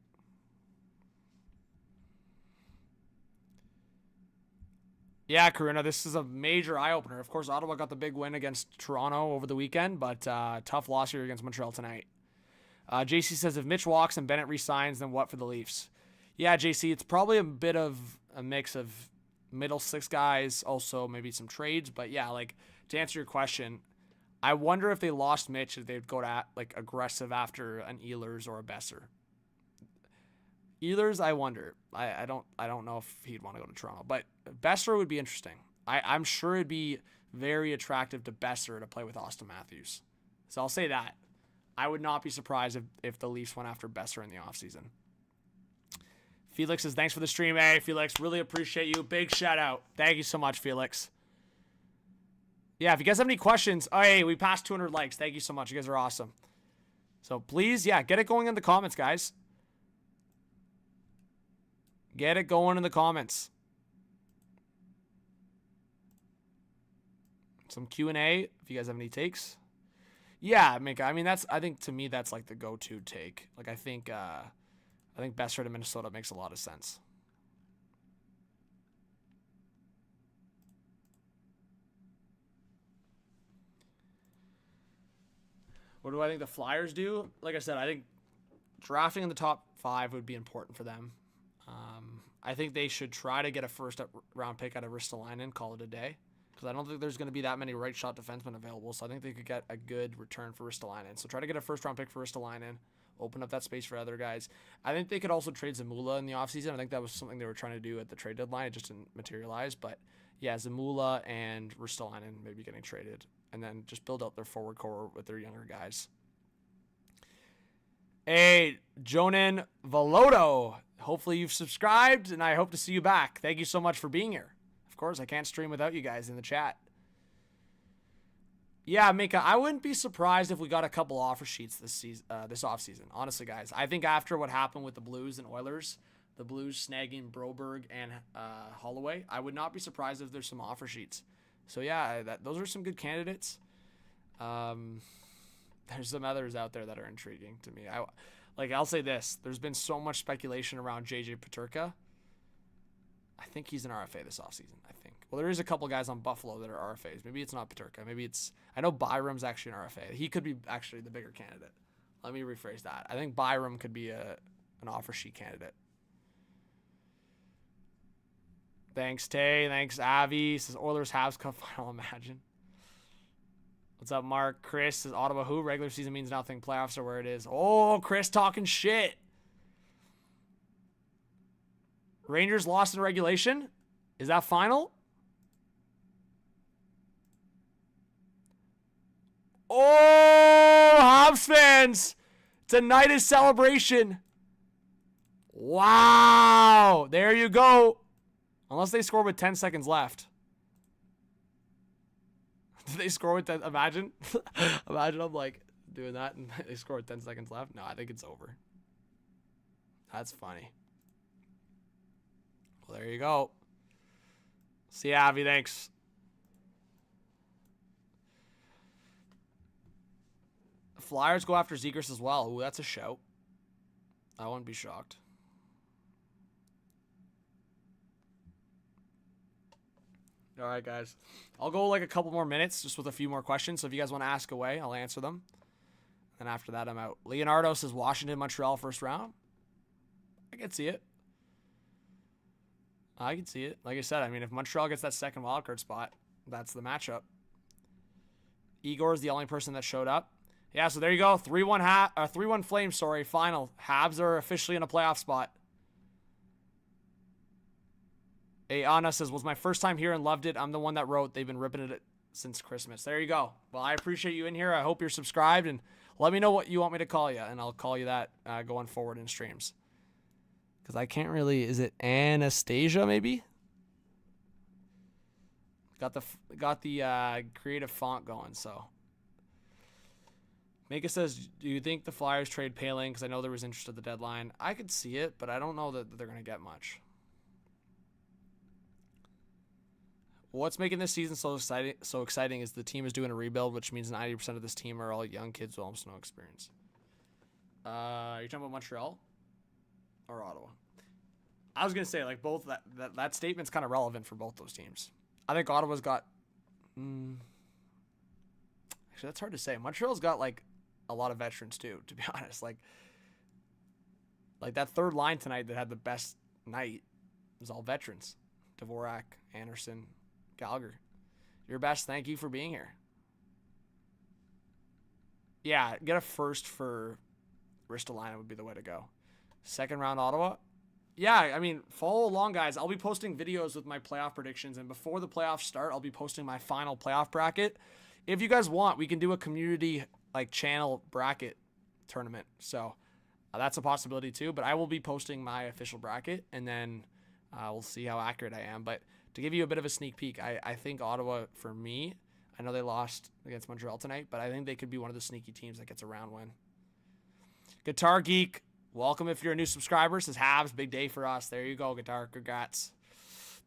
Yeah, Karina, this is a major eye-opener. Of course, Ottawa got the big win against Toronto over the weekend, but tough loss here against Montreal tonight. JC says, if Mitch walks and Bennett resigns, then what for the Leafs? Yeah, JC, it's probably a bit of a mix of middle six guys, also maybe some trades. But yeah, like, to answer your question, I wonder if they lost Mitch, if they'd go to like aggressive after an Ehlers or a Besser. Ehlers, I wonder. I don't know if he'd want to go to Toronto, but Besser would be interesting. I'm sure it'd be very attractive to Besser to play with Austin Matthews. So I'll say that. I would not be surprised if the Leafs went after Besser in the offseason. Felix says, thanks for the stream. Hey, Felix, really appreciate you. Big shout out. Thank you so much, Felix. Yeah, if you guys have any questions, oh, hey, we passed 200 likes. Thank you so much. You guys are awesome. So please, yeah, get it going in the comments, guys. Get it going in the comments. Some Q&A if you guys have any takes. Yeah, Mika, I mean, I think to me that's like the go-to take. Like I think Besser to Minnesota makes a lot of sense. What do I think the Flyers do? Like I said, I think drafting in the top 5 would be important for them. I think they should try to get a first-round pick out of Ristolainen, call it a day, because I don't think there's going to be that many right-shot defensemen available, so I think they could get a good return for Ristolainen. So try to get a first-round pick for Ristolainen, open up that space for other guys. I think they could also trade Zamula in the offseason. I think that was something they were trying to do at the trade deadline. It just didn't materialize, but yeah, Zamula and Ristolainen maybe getting traded, and then just build out their forward core with their younger guys. Hey, Jonan Veloto. Hopefully you've subscribed, and I hope to see you back. Thank you so much for being here. Of course, I can't stream without you guys in the chat. Yeah, Mika, I wouldn't be surprised if we got a couple offer sheets this offseason. Honestly, guys. I think after what happened with the Blues and Oilers, the Blues snagging Broberg and Holloway, I would not be surprised if there's some offer sheets. So, yeah, those are some good candidates. There's some others out there that are intriguing to me. I'll say this. There's been so much speculation around JJ Peterka. I think he's an RFA this offseason, I think. Well, there is a couple guys on Buffalo that are RFAs. Maybe it's not Peterka. Maybe it's... I know Byram's actually an RFA. He could be actually the bigger candidate. Let me rephrase that. I think Byram could be an offer sheet candidate. Thanks, Tay. Thanks, Avi. Says Oilers Habs Cup final, imagine. What's up, Mark? Chris says Ottawa who? Regular season means nothing. Playoffs are where it is. Oh, Chris talking shit. Rangers lost in regulation? Is that final? Oh, Habs fans. It's a night of celebration. Wow. There you go. Unless they score with 10 seconds left. Did they score with 10? Imagine. Imagine I'm like doing that and they score with 10 seconds left. No, I think it's over. That's funny. Well, there you go. See ya, Avi. Thanks. Flyers go after Zegras as well. Ooh, that's a shout. I wouldn't be shocked. All right, guys. I'll go like a couple more minutes just with a few more questions. So if you guys want to ask away, I'll answer them. And after that, I'm out. Leonardo says Washington, Montreal, first round. I can see it. I can see it. Like I said, I mean, if Montreal gets that second wildcard spot, that's the matchup. Igor is the only person that showed up. Yeah, so there you go. 3-1 Flames, sorry, final. Habs are officially in a playoff spot. Hey, Anna says, was my first time here and loved it. I'm the one that wrote. They've been ripping it since Christmas. There you go. Well, I appreciate you in here. I hope you're subscribed, and let me know what you want me to call you, and I'll call you that going forward in streams. Because I can't really... Is it Anastasia, maybe? Got the creative font going, so... Mika says, do you think the Flyers trade Paling? Because I know there was interest at the deadline. I could see it, but I don't know that they're going to get much. What's making this season so exciting is the team is doing a rebuild, which means 90% of this team are all young kids with almost no experience. Are you talking about Montreal or Ottawa? I was gonna say like both. That statement's kind of relevant for both those teams. I think Ottawa's got. Actually, that's hard to say. Montreal's got like a lot of veterans too. To be honest, like that third line tonight that had the best night was all veterans. Dvorak, Anderson, Gallagher. Your best. Thank you for being here. Yeah, get a first for Ristolainen would be the way to go. Second round Ottawa. Yeah, I mean, follow along, guys. I'll be posting videos with my playoff predictions, and before the playoffs start, I'll be posting my final playoff bracket. If you guys want, we can do a community channel bracket tournament. So that's a possibility too, but I will be posting my official bracket, and then we'll see how accurate I am. But to give you a bit of a sneak peek, I think Ottawa, for me, I know they lost against Montreal tonight, but I think they could be one of the sneaky teams that gets a round win. Guitar Geek, welcome if you're a new subscriber. Says Habs, big day for us. There you go, Guitar. Congrats.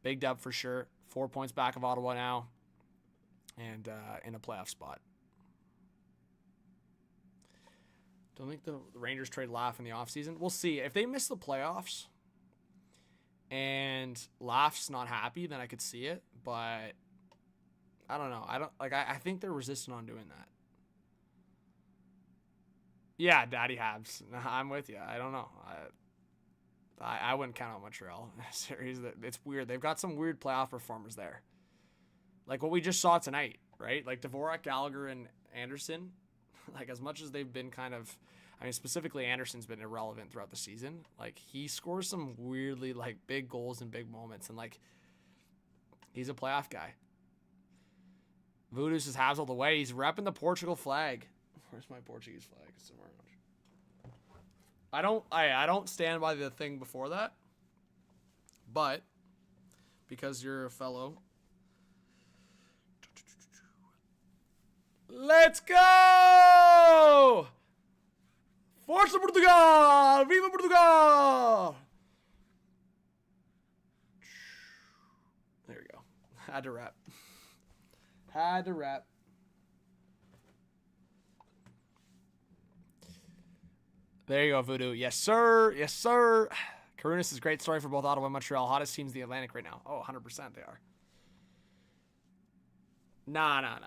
Big dub for sure. 4 points back of Ottawa now, and in a playoff spot. Don't think the Rangers trade Laugh in the offseason. We'll see. If they miss the playoffs and Laugh's not happy, then I could see it. But I don't know. I think they're resistant on doing that. Yeah, Daddy Habs. I'm with you. I don't know. I wouldn't count on Montreal series. It's weird. They've got some weird playoff performers there. Like what we just saw tonight, right? Like Dvorak, Gallagher, and Anderson. Like as much as they've been kind of, I mean, specifically Anderson's been irrelevant throughout the season. Like he scores some weirdly big goals in big moments, and he's a playoff guy. Voodoo says Habs all the way. He's repping the Portugal flag. Where's my Portuguese flag? It's somewhere around. I don't stand by the thing before that, but because you're a fellow. Let's go! Força Portugal! Viva Portugal! There we go. Had to rap. There you go, Voodoo. Yes, sir. Yes, sir. Karunas is a great story for both Ottawa and Montreal. Hottest teams in the Atlantic right now. Oh, 100% they are. Nah.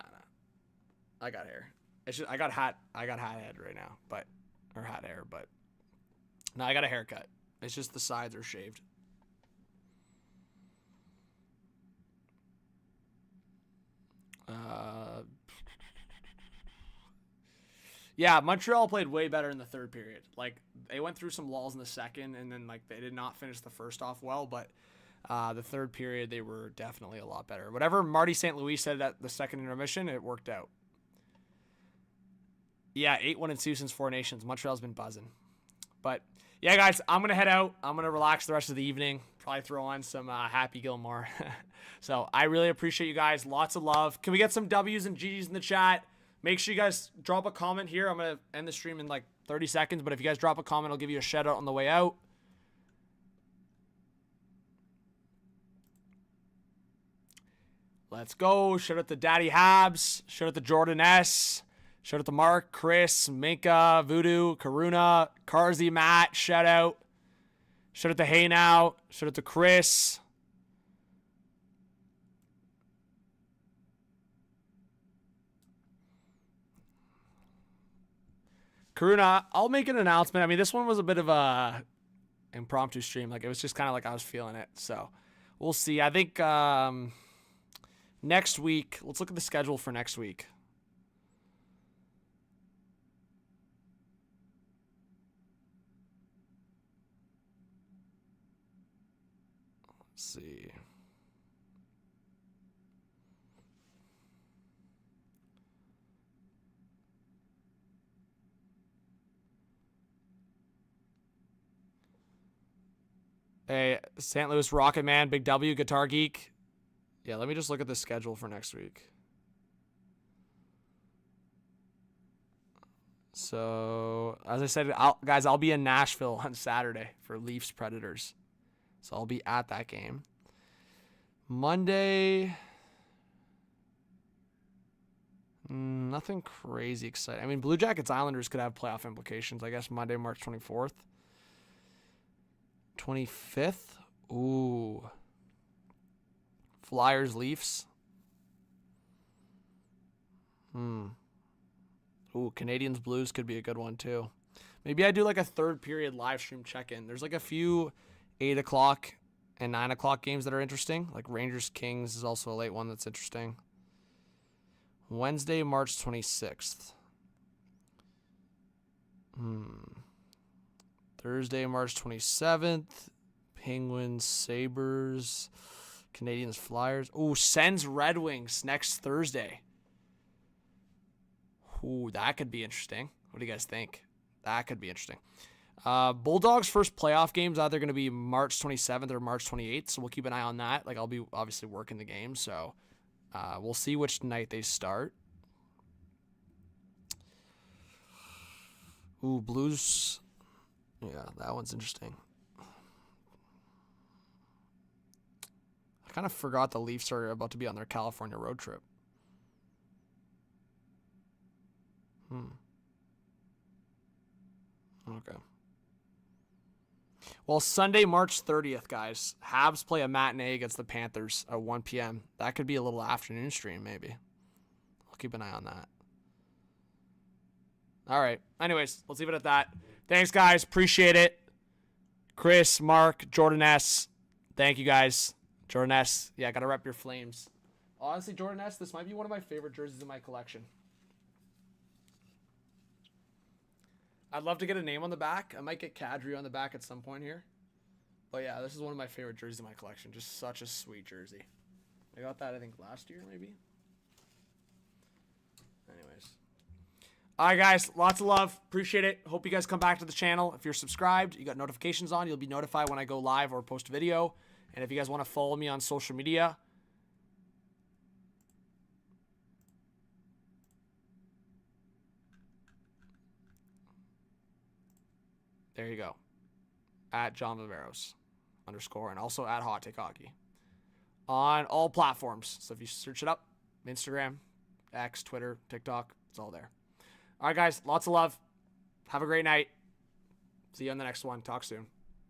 I got hair. It's just I got hat head right now, or hat hair, but no, I got a haircut. It's just the sides are shaved. Yeah, Montreal played way better in the third period. They went through some lulls in the second, and then they did not finish the first off well, but the third period they were definitely a lot better. Whatever Marty St. Louis said at the second intermission, it worked out. Yeah, 8-1 in Sioux since 4 Nations. Montreal's been buzzing. But yeah, guys, I'm going to head out. I'm going to relax the rest of the evening. Probably throw on some Happy Gilmore. So I really appreciate you guys. Lots of love. Can we get some W's and G's in the chat? Make sure you guys drop a comment here. I'm going to end the stream in 30 seconds. But if you guys drop a comment, I'll give you a shout out on the way out. Let's go. Shout out to Daddy Habs. Shout out to Jordan S. Shout out to Mark, Chris, Minka, Voodoo, Karuna, Carzy, Matt. Shout out. Shout out to Hey Now. Shout out to Chris. Karuna, I'll make an announcement. I mean, this one was a bit of a impromptu stream. It was just kind of I was feeling it. So we'll see. I think next week, let's look at the schedule for next week. Let's see. Hey, St. Louis Rocket Man, Big W, Guitar Geek. Yeah, let me just look at the schedule for next week. So, as I said, guys, I'll be in Nashville on Saturday for Leafs Predators. So I'll be at that game. Monday. Nothing crazy exciting. I mean, Blue Jackets Islanders could have playoff implications. I guess Monday, March 24th. 25th. Ooh. Flyers Leafs. Ooh, Canadiens Blues could be a good one too. Maybe I do like a third period live stream check-in. There's like a few 8 o'clock and 9 o'clock games that are interesting. Like Rangers Kings is also a late one that's interesting. Wednesday, March 26th. Thursday, March 27th. Penguins, Sabres, Canadiens, Flyers. Ooh, Sens Red Wings next Thursday. Ooh, that could be interesting. What do you guys think? That could be interesting. Bulldogs' first playoff game's either going to be March 27th or March 28th, so we'll keep an eye on that. Like, I'll be obviously working the game, so we'll see which night they start. Ooh, Blues. Yeah, that one's interesting. I kind of forgot the Leafs are about to be on their California road trip. Okay. Well, Sunday, March 30th, guys. Habs play a matinee against the Panthers at 1 p.m. That could be a little afternoon stream, maybe. I'll keep an eye on that. All right. Anyways, let's leave it at that. Thanks, guys. Appreciate it. Chris, Mark, Jordan S. Thank you, guys. Jordan S. Yeah, got to rep your Flames. Honestly, Jordan S., this might be one of my favorite jerseys in my collection. I'd love to get a name on the back. I might get Kadri on the back at some point here. But yeah, this is one of my favorite jerseys in my collection. Just such a sweet jersey. I got that, I think, last year, maybe. Anyways. All right, guys. Lots of love. Appreciate it. Hope you guys come back to the channel. If you're subscribed, you got notifications on. You'll be notified when I go live or post a video. And if you guys want to follow me on social media, there you go. At John Viveiros _ and also at hottakehockey on all platforms. So if you search it up, Instagram, X, Twitter, TikTok, it's all there. All right, guys. Lots of love. Have a great night. See you on the next one. Talk soon.